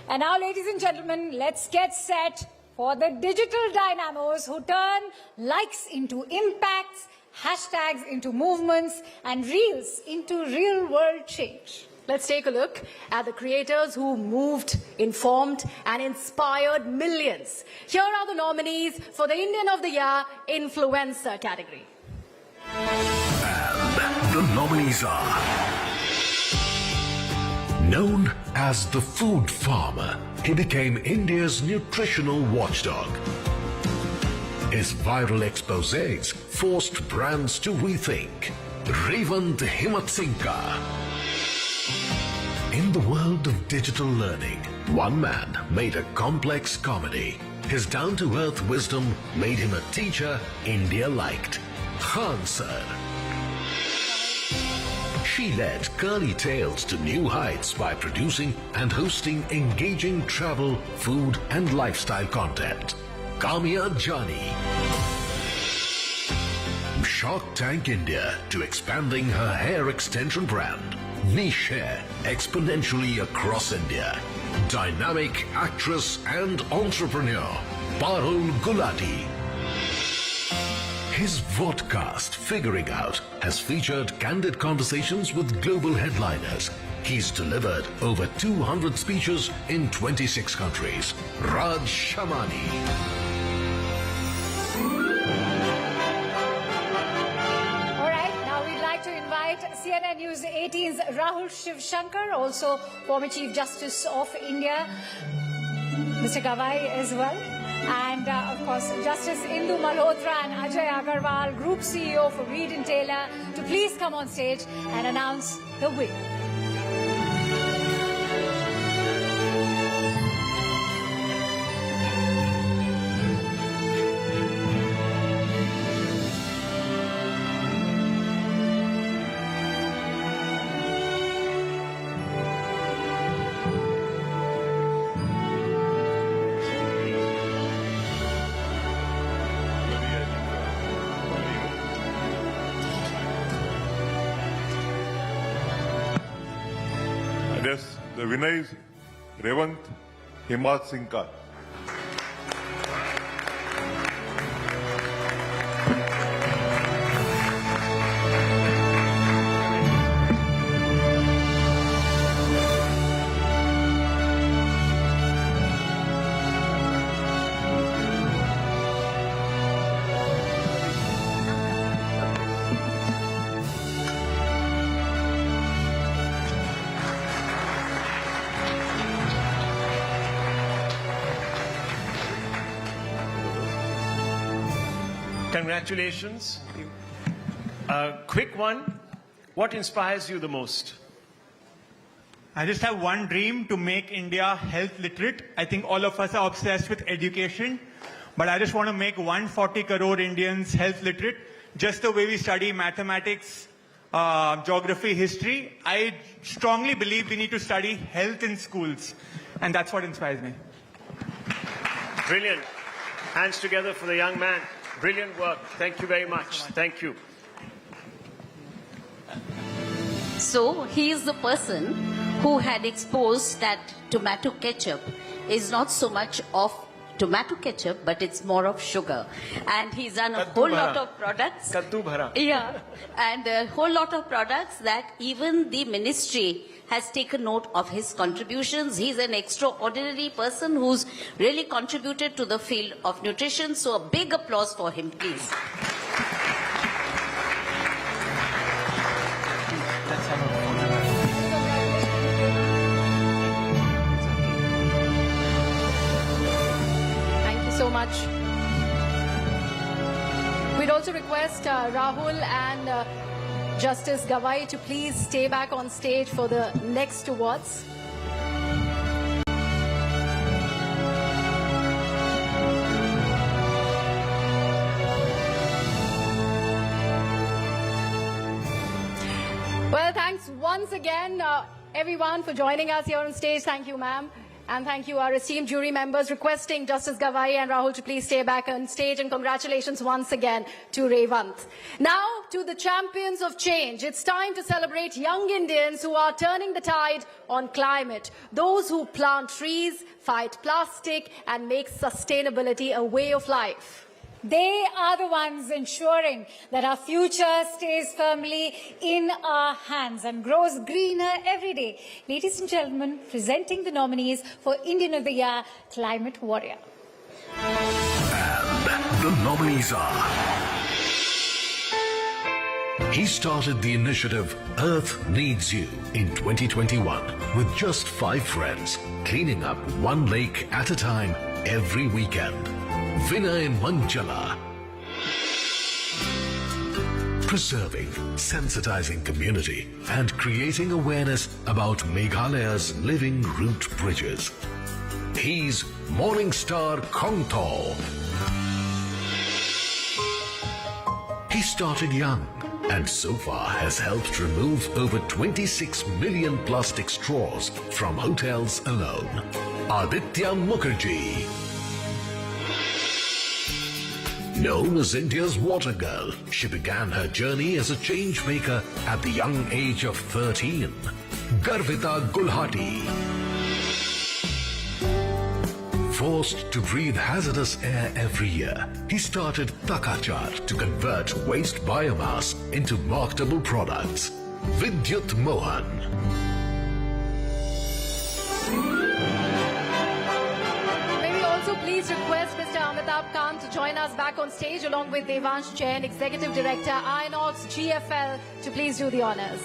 And now, ladies and gentlemen, let's get set for the digital dynamos who turn likes into impacts, hashtags into movements, and reels into real-world change.
Let's take a look at the creators who moved, informed, and inspired millions. Here are the nominees for the Indian of the Year Influencer category.
And the nominees are: known as the food farmer, he became India's nutritional watchdog. His viral exposés forced brands to rethink. Revant Himatsinka. In the world of digital learning, one man made a complex comedy. His down-to-earth wisdom made him a teacher India liked. Khan Sir. She led Curly Tales to new heights by producing and hosting engaging travel, food and lifestyle content. Kamya Jani. Shark Tank India to expanding her hair extension brand. Niche hair exponentially across India. Dynamic actress and entrepreneur Parul Gulati. His vodcast Figuring Out has featured candid conversations with global headliners. He's delivered over 200 speeches in 26 countries. Raj Shamani.
CNN-News18's Rahul Shiv Shankar, also former Chief Justice of India, Mr. Gawai as well, and of course Justice Indu Malhotra and Ajay Agarwal, Group CEO for Reed and Taylor, to please come on stage and announce the winner.
Yes, the winner is Revant Himatsinka.
Congratulations. Quick one. What inspires you the most?
I just have one dream: to make India health literate. I think all of us are obsessed with education, but I just want to make 140 crore Indians health literate, just the way we study mathematics, geography, history. I strongly believe we need to study health in schools, and that's what inspires me.
Brilliant. Hands together for the young man. Brilliant work. Thank you very much. Thank you.
So he is the person who had exposed that tomato ketchup is not so much of tomato ketchup, but it's more of sugar. And he's done a whole lot of products.
Kaddu bhara.
Yeah, and a whole lot of products that even the ministry has taken note of his contributions. He's an extraordinary person who's really contributed to the field of nutrition. So a big applause for him, please.
Thank you so much. We'd also request Rahul and Justice Gawai to please stay back on stage for the next awards. Well, thanks once again, everyone, for joining us here on stage. Thank you, ma'am. And thank you, our esteemed jury members, requesting Justice Gawai and Rahul to please stay back on stage. And congratulations once again to Revant. Now, to the champions of change. It's time to celebrate young Indians who are turning the tide on climate. Those who plant trees, fight plastic, and make sustainability a way of life.
They are the ones ensuring that our future stays firmly in our hands and grows greener every day. Ladies and gentlemen, presenting the nominees for Indian of the Year, Climate Warrior.
And the nominees are... He started the initiative Earth Needs You in 2021 with just 5 friends, cleaning up one lake at a time every weekend. Vinay Manchala. Preserving, sensitizing community and creating awareness about Meghalaya's living root bridges. He's Morning Star Kongtol. He started young and so far has helped remove over 26 million plastic straws from hotels alone. Aditya Mukherjee. Known as India's water girl, she began her journey as a change maker at the young age of 13. Garvita Gulhati. Forced to breathe hazardous air every year, he started Takachar to convert waste biomass into marketable products. Vidyut Mohan.
Please request Mr. Amitabh Kant to join us back on stage along with Devansh Jain, Executive Director, Inox GFL, to please do the honors.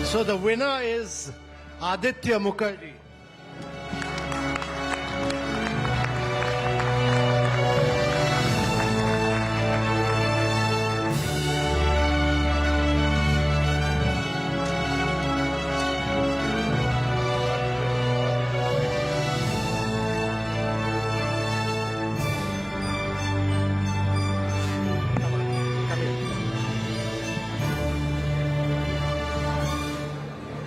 So the winner is Aditya Mukherjee.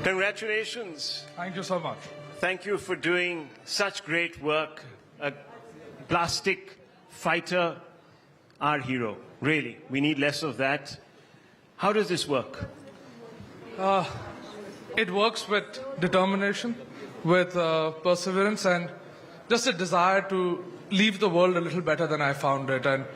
Congratulations.
Thank you so much.
Thank you for doing such great work. A plastic fighter, our hero. Really, we need less of that. How does this work?
It works with determination, with perseverance, and just a desire to leave the world a little better than I found it. And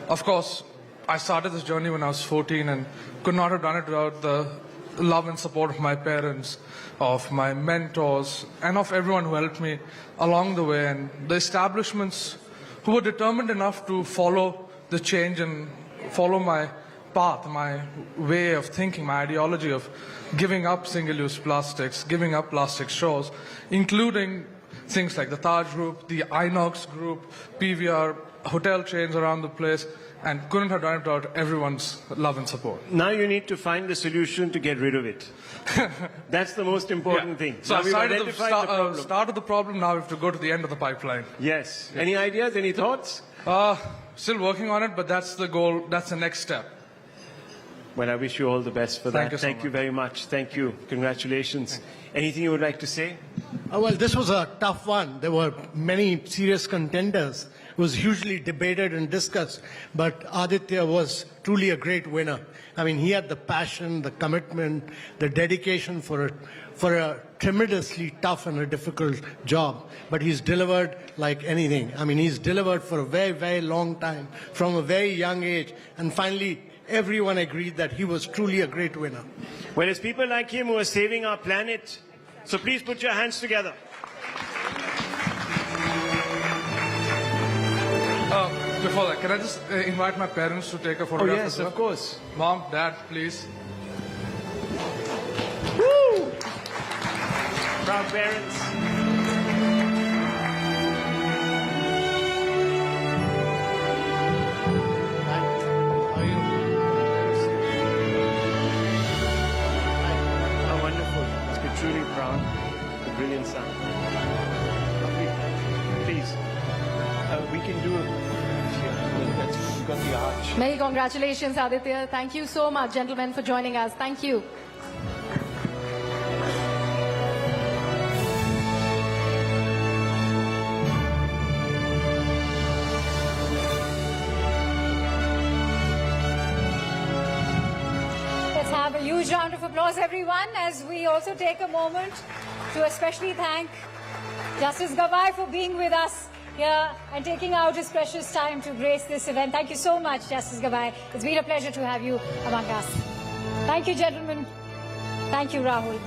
of course, I started this journey when I was 14 and could not have done it without the love and support of my parents, of my mentors, and of everyone who helped me along the way, and the establishments who were determined enough to follow the change and follow my path, my way of thinking, my ideology of giving up single-use plastics, giving up plastic straws, including things like the Taj Group, the Inox Group, PVR,
hotel chains around the place, and couldn't have done it without everyone's love and support.
Now you need to find the solution to get rid of it. That's the most important thing.
So
Now
I
we've
started
identified the problem.
start of the problem, now we have to go to the end of the pipeline.
Yes. Any ideas, any thoughts?
Still working on it, but that's the goal, that's the next step.
Well, I wish you all the best for that.
Thank you so
Thank you very much. Thank you. Congratulations. Anything you would like to say?
Well, this was a tough one. There were many serious contenders. It was hugely debated and discussed, but Aditya was truly a great winner. I mean, he had the passion, the commitment, the dedication for a tremendously tough and a difficult job. But he's delivered like anything. I mean, he's delivered for a very, very long time, from a very young age, and finally everyone agreed that he was truly a great winner.
Well, it's people like him who are saving our planet. So please put your hands together.
Before that, can I just invite my parents to take a photograph?
Oh, yes, of course.
Mom, Dad, please.
Woo! Proud parents. How wonderful. Must be truly proud. A brilliant son. Please, we can do it. We've got the arch.
Many congratulations, Aditya. Thank you so much, gentlemen, for joining us. Thank you.
Let's have a huge round of applause, everyone, as we also take a moment to especially thank Justice Gawai for being with us here and taking out his precious time to grace this event. Thank you so much, Justice Gawai. It's been a pleasure to have you among us. Thank you, gentlemen. Thank you, Rahul.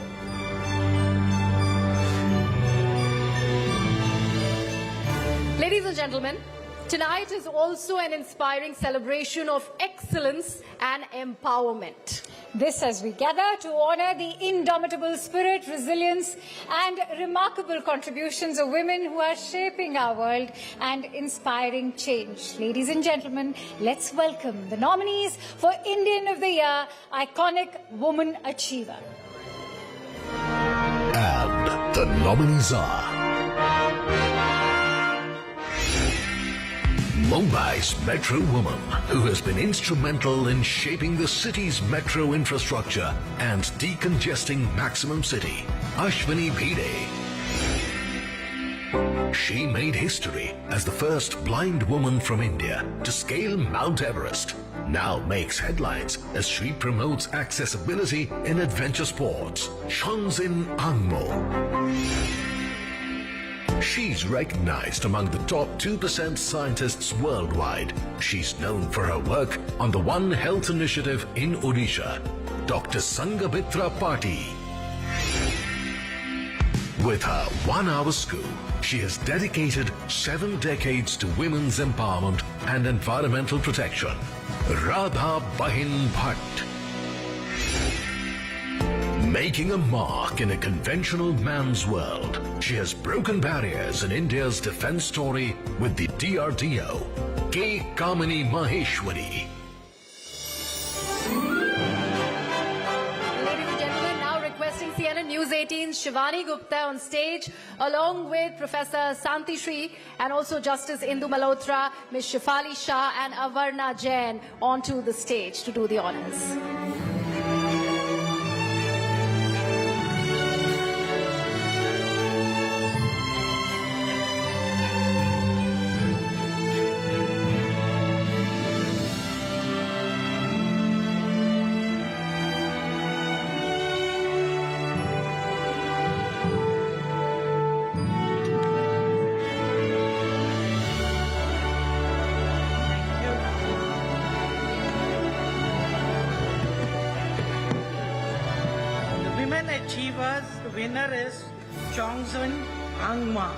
Ladies and gentlemen, tonight is also an inspiring celebration of excellence and empowerment.
This as we gather to honor the indomitable spirit, resilience and remarkable contributions of women who are shaping our world and inspiring change. Ladies and gentlemen, let's welcome the nominees for Indian of the Year, Iconic Woman Achiever.
And the nominees are Mumbai's metro woman, who has been instrumental in shaping the city's metro infrastructure and decongesting Maximum City, Ashwini Bhide. She made history as the first blind woman from India to scale Mount Everest. Now makes headlines as she promotes accessibility in adventure sports, Chonzin Angmo. She's recognized among the top 2% scientists worldwide. She's known for her work on the One Health Initiative in Odisha, Dr. Sangabitra Pati. With her 1 hour school, she has dedicated 7 decades to women's empowerment and environmental protection. Radha Bahin Bhatt. Making a mark in a conventional man's world, she has broken barriers in India's defense story with the DRDO. K. Kamini Maheshwari.
Ladies and gentlemen, now requesting CNN-News18's Shivani Gupta on stage, along with Professor Santi Shri and also Justice Indu Malhotra, Ms. Shefali Shah and Avarna Jain onto the stage to do the honors.
Achievers, the winner is Chongzun Angma.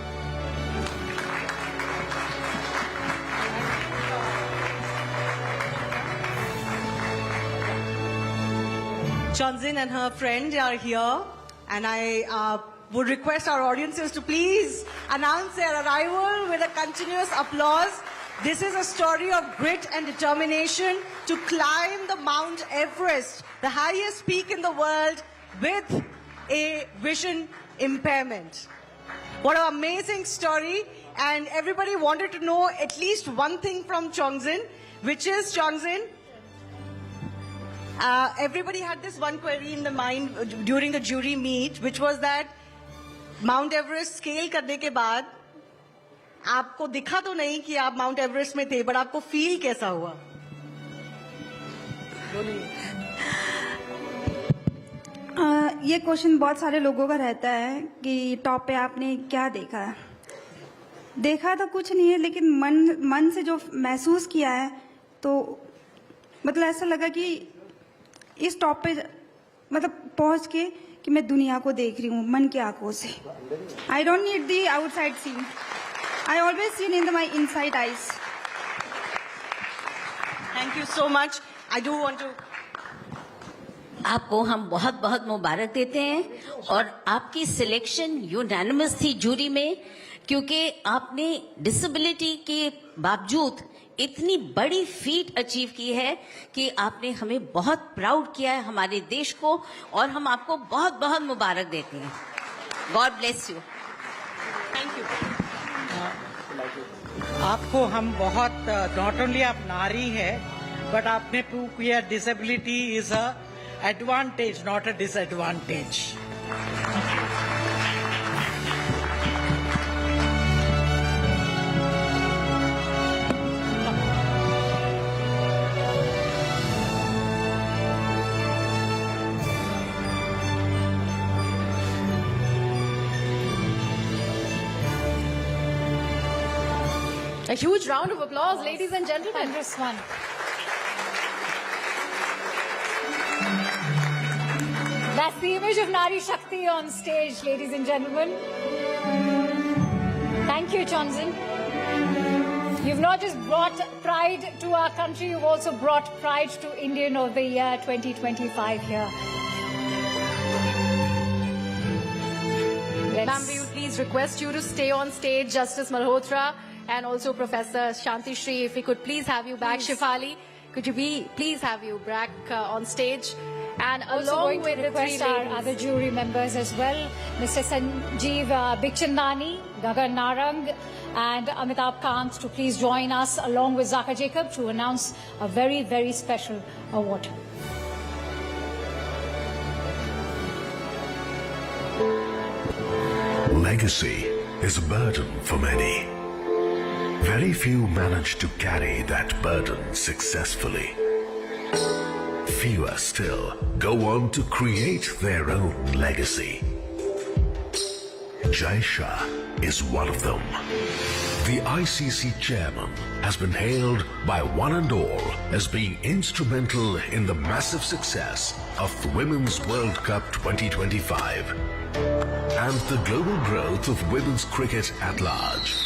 Chonzin and her friend are here, and I would request our audiences to please announce their arrival with a continuous applause This is a story of grit and determination to climb the Mount Everest, the highest peak in the world, with a vision impairment. What an amazing story. And everybody wanted to know at least one thing from Chongzin, which is, Chongzin, everybody had this one query in the mind during the jury meet, which was that Mount Everest scale करने के बाद आपको दिखा तो नहीं कि आप Mount Everest में थे, but आपको feel कैसा हुआ?
ये क्वेश्चन बहुत सारे लोगों का रहता है कि टॉप पे आपने क्या देखा है? देखा तो कुछ नहीं है, लेकिन मन से जो महसूस किया है तो मतलब ऐसा लगा कि इस टॉप पे मतलब पहुंच के कि मैं दुनिया को देख रही हूँ मन की आंखों से. I don't need the outside scene, I always seen in my inside eyes.
Thank you so much. I do want to
आपको हम बहुत बहुत मुबारक देते हैं और आपकी सिलेक्शन यूनानिमस थी जूरी में, क्योंकि आपने डिसेबिलिटी के बावजूद इतनी बड़ी फीट अचीव की है कि आपने हमें बहुत प्राउड किया है, हमारे देश को, और हम आपको बहुत बहुत मुबारक देते हैं. God bless you.
Thank you.
आपको हम बहुत, नॉट ओनली आप नारी है, बट आपने प्रूव किया disability is a advantage, not a disadvantage.
A huge round of applause, ladies and gentlemen.
This one. That's the image of Nari Shakti on stage, ladies and gentlemen. Thank you, Chongzin. You've not just brought pride to our country, you've also brought pride to Indian of the Year 2025 here.
Ma'am, we would please request you to stay on stage, Justice Malhotra, and also Professor Shanti Shri, if we could please have you back. Shefali, could you please have you back on stage? And
Also
along
going
with
to
the
request
three
our
ladies,
other jury members as well, Mr. Sanjeev Bikchandani, Gagan Narang, and Amitabh Kant to please join us along with Zaka Jacob to announce a very, very special award.
Legacy is a burden for many. Very few manage to carry that burden successfully. Fewer still go on to create their own legacy. Jai Shah is one of them. The ICC chairman has been hailed by one and all as being instrumental in the massive success of the Women's World Cup 2025 and the global growth of women's cricket at large.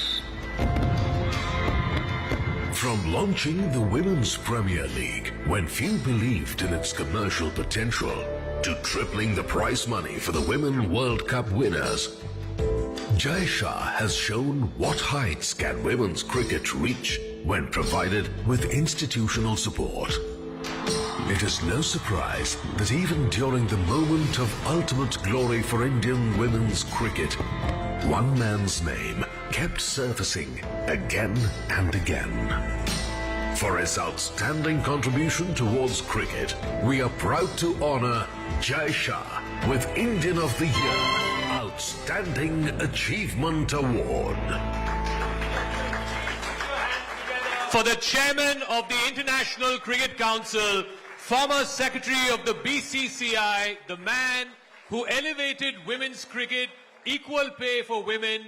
From launching the Women's Premier League when few believed in its commercial potential, to tripling the prize money for the Women World Cup winners, Jai Shah has shown what heights can women's cricket reach when provided with institutional support. It is no surprise that even during the moment of ultimate glory for Indian women's cricket, one man's name kept surfacing again and again. For his outstanding contribution towards cricket, we are proud to honor Jai Shah with Indian of the Year Outstanding Achievement Award.
For the Chairman of the International Cricket Council, former Secretary of the BCCI, the man who elevated women's cricket, equal pay for women,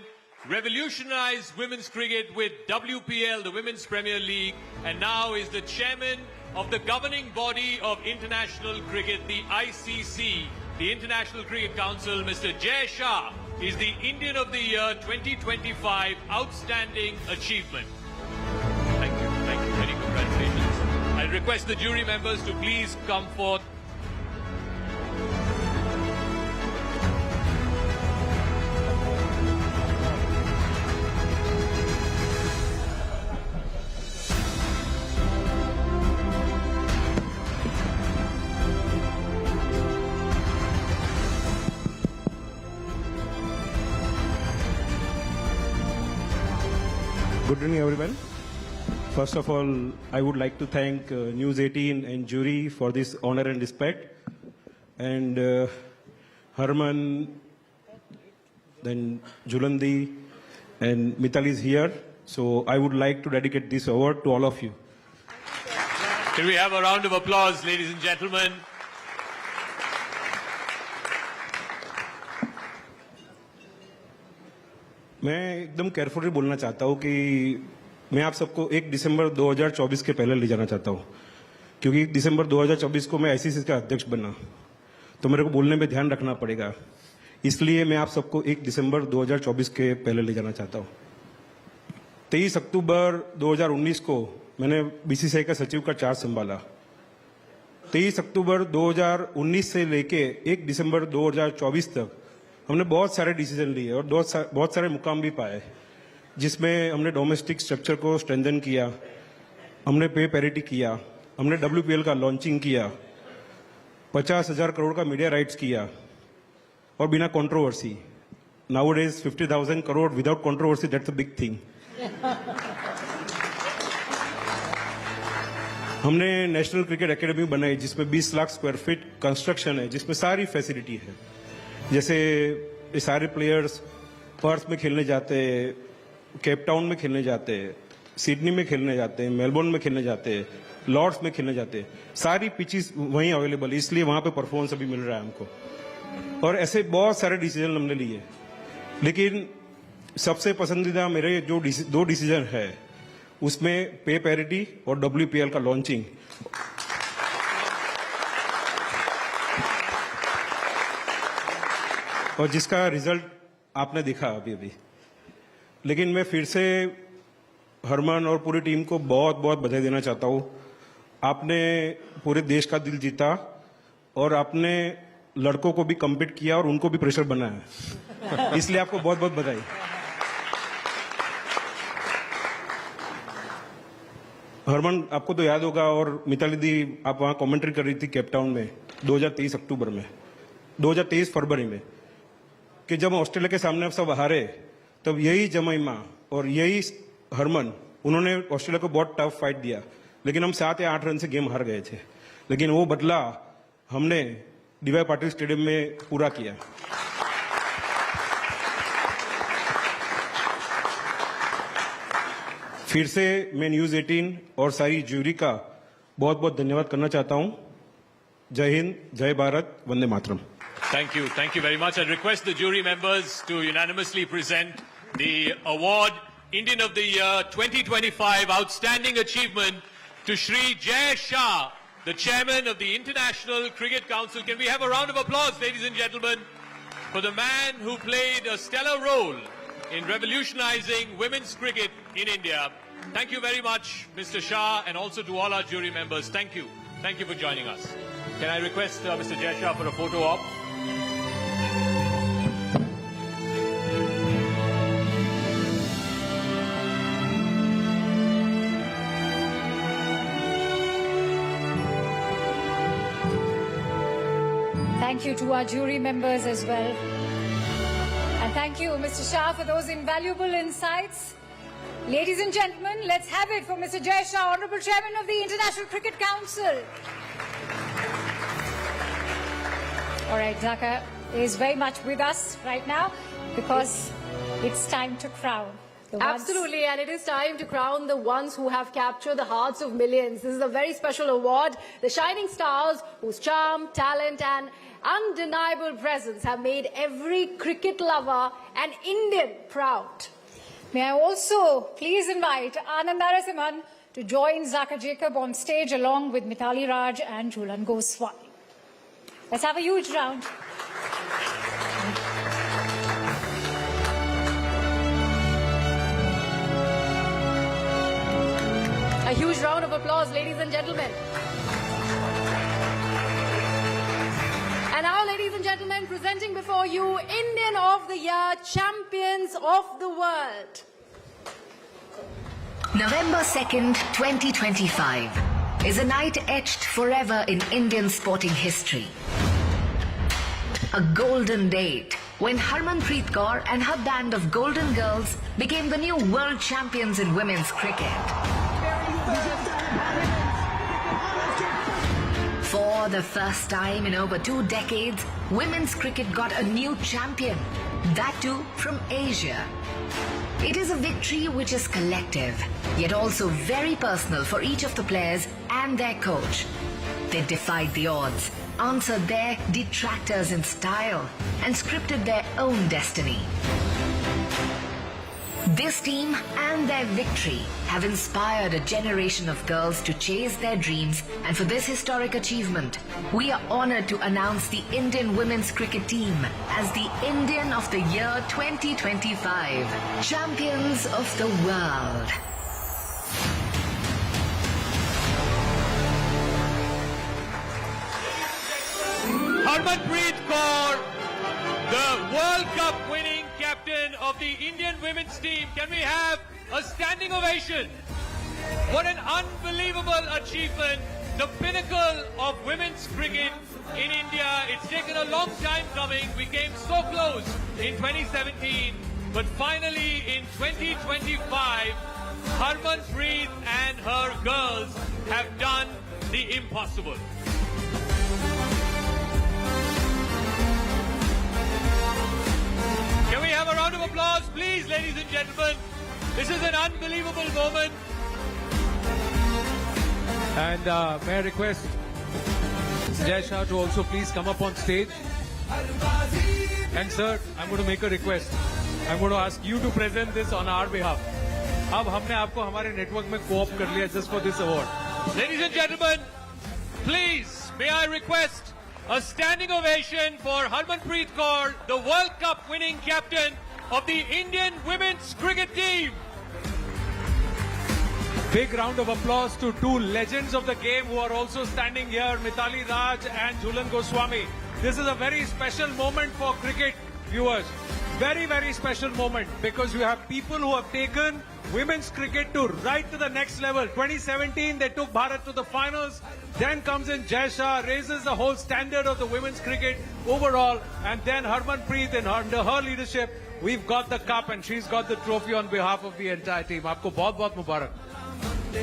revolutionized women's cricket with WPL, the Women's Premier League, and now is the chairman of the governing body of international cricket, the ICC, the International Cricket Council. Mr. Jai Shah is the Indian of the Year 2025 Outstanding Achievement. Thank you. Thank you. Many congratulations. I request the jury members to please come forth.
Good evening, everyone. First of all, I would like to thank News 18 and jury for this honor and respect. And Harman, then Julandi, and Mitali is here. So I would like to dedicate this award to all of you.
Can we have a round of applause, ladies and gentlemen?
मैं एकदम carefully बोलना चाहता हूँ कि मैं आप सबको 1 दिसंबर 2024 के पहले ले जाना चाहता हूँ, क्योंकि 1 दिसंबर 2024 को मैं आईसीसी का अध्यक्ष बना, तो मेरे को बोलने में ध्यान रखना पड़ेगा। इसलिए मैं आप सबको 1 दिसंबर 2024 के पहले ले जाना चाहता हूँ। 23 अक्टूबर 2019 को मैंने बीसीसीआई का सचिव का चार्ज संभाला। 23 अक्टूबर 2019 से लेके 1 दिसंबर 2024 तक हमने बहुत सारे डिसीजन लिए और बहुत सारे मुकाम भी पाए, जिसमें हमने डोमेस्टिक स्ट्रक्चर को स्ट्रेंथन किया, हमने पे पैरिटी किया, हमने WPL का लॉन्चिंग किया, 50,000 करोड़ का मीडिया राइट्स किया और बिना controversy. Nowadays 50,000 crore without controversy, that's a big thing. हमने नेशनल क्रिकेट एकेडमी बनाई जिसमें 20 लाख स्क्वायर फीट कंस्ट्रक्शन है, जिसमें सारी फैसिलिटी है। जैसे ये सारे प्लेयर्स पर्थ में खेलने जाते हैं, केप टाउन में खेलने जाते हैं, सिडनी में खेलने जाते हैं, मेलबोर्न में खेलने जाते हैं, लॉर्ड्स में खेलने जाते हैं, सारी पिचेस वहीं अवेलेबल है, इसलिए वहां पे परफॉर्मेंस अभी मिल रहा है हमको। और ऐसे बहुत सारे डिसीजन हमने लिए, लेकिन सबसे पसंदीदा मेरे जो 2 डिसीजन है उसमें पे पैरिटी और WPL का लॉन्चिंग। और जिसका रिजल्ट आपने देखा अभी। लेकिन मैं फिर से हरमन और पूरी टीम को बहुत बहुत बधाई देना चाहता हूँ। आपने पूरे देश का दिल जीता और आपने लड़कों को भी कम्पीट किया और उनको भी प्रेशर बनाया, इसलिए आपको बहुत बहुत बधाई। हरमन, आपको तो याद होगा, और मिताली दी आप वहां कमेंट्री कर रही थी केप टाउन में 2023 अक्टूबर में, 2023 फरवरी में, कि जब ऑस्ट्रेलिया के सामने आप सब हारे, तब यही जमाइमा और यही हरमन, उन्होंने ऑस्ट्रेलिया को बहुत टफ फाइट दिया, लेकिन हम 7 या 8 रन से गेम हार गए थे। लेकिन वो बदला हमने डीवाई पाटिल स्टेडियम में पूरा किया। फिर से मैं न्यूज 18 और सारी ज्यूरी का बहुत बहुत धन्यवाद करना चाहता हूं। जय हिंद, जय Bharat, Vande Mataram.
Thank you very much. I request the jury members to unanimously present the award Indian of the Year 2025 Outstanding Achievement to Shri Jay Shah, the Chairman of the International Cricket Council. Can we have a round of applause, ladies and gentlemen, for the man who played a stellar role in revolutionizing women's cricket in India. Thank you very much, Mr. Shah, and also to all our jury members. Thank you. Thank you for joining us. Can I request Mr. Jay Shah for a photo op?
Thank you to our jury members as well. And thank you, Mr. Shah, for those invaluable insights. Ladies and gentlemen, let's have it for Mr. Jay Shah, Honorable Chairman of the International Cricket Council. All right, Dhaka is very much with us right now because it's time to crown.
Absolutely, and it is time to crown the ones who have captured the hearts of millions. This is a very special award. The shining stars whose charm, talent and undeniable presence have made every cricket lover and Indian proud.
May I also please invite Anand Narasimhan to join Zaka Jacob on stage along with Mitali Raj and Jhulan Goswami. Let's have a huge round.
A huge round of applause, ladies and gentlemen. And now, ladies and gentlemen, presenting before you Indian of the Year, Champions of the World.
November 2nd, 2025 is a night etched forever in Indian sporting history. A golden date when Harmanpreet Kaur and her band of Golden Girls became the new world champions in women's cricket. For the first time in over 2 decades, women's cricket got a new champion, that too from Asia. It is a victory which is collective, yet also very personal for each of the players and their coach. They defied the odds, answered their detractors in style, and scripted their own destiny. This team and their victory have inspired a generation of girls to chase their dreams, and for this historic achievement, we are honored to announce the Indian women's cricket team as the Indian of the Year 2025, champions of the world.
Harmanpreet Kaur, the World Cup winning captain of the Indian women's team. Can we have a standing ovation? What an unbelievable achievement. The pinnacle of women's cricket in India. It's taken a long time coming. We came so close in 2017, but finally in 2025, Harmanpreet and her girls have done the impossible. Can we have a round of applause, please, ladies and gentlemen? This is an unbelievable moment.
And may I request Jai Shah to also please come up on stage. And sir, I'm going to make a request. I'm going to ask you to present this on our behalf. अब हमने आपको हमारे network में co-op कर लिया just for this award.
Ladies and gentlemen, please, may I request a standing ovation for Harmanpreet Kaur, the World Cup winning captain of the Indian women's cricket team.
Big round of applause to two legends of the game who are also standing here, Mithali Raj and Jhulan Goswami. This is a very special moment for cricket viewers. Very, very special moment because you have people who have taken women's cricket to right to the next level. 2017, they took Bharat to the finals. Then comes in Jai Shah, raises the whole standard of the women's cricket overall. And then Harmanpreet, and under her leadership, we've got the cup and she's got the trophy on behalf of the entire team. Aapko bahut bahut mubarak.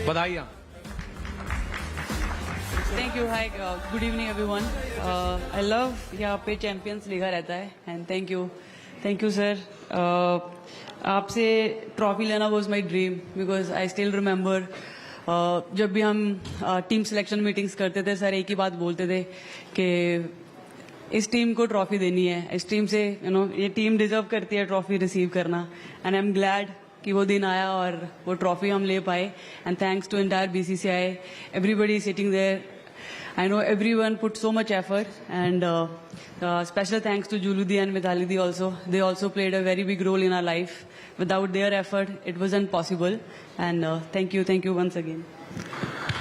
Badhaiyan.
Thank you. Hi. Good evening, everyone. I love यहाँ पे champions लिखा रहता है and thank you. Thank you, sir. आपसे trophy लेना was my dream because I still remember जब भी हम टीम सिलेक्शन मीटिंग्स करते थे सर एक ही बात बोलते थे कि इस टीम को ट्रॉफी देनी है, इस टीम से ये टीम डिजर्व करती है ट्रॉफी रिसीव करना. एंड आई एम ग्लैड कि वो दिन आया और वो ट्रॉफी हम ले पाए. And thanks to entire BCCI, everybody sitting there. I know everyone put so much effort, and special thanks to Juludi and Mithalidi also. They also played a very big role in our life. Without their effort, it wasn't possible. And thank you once again.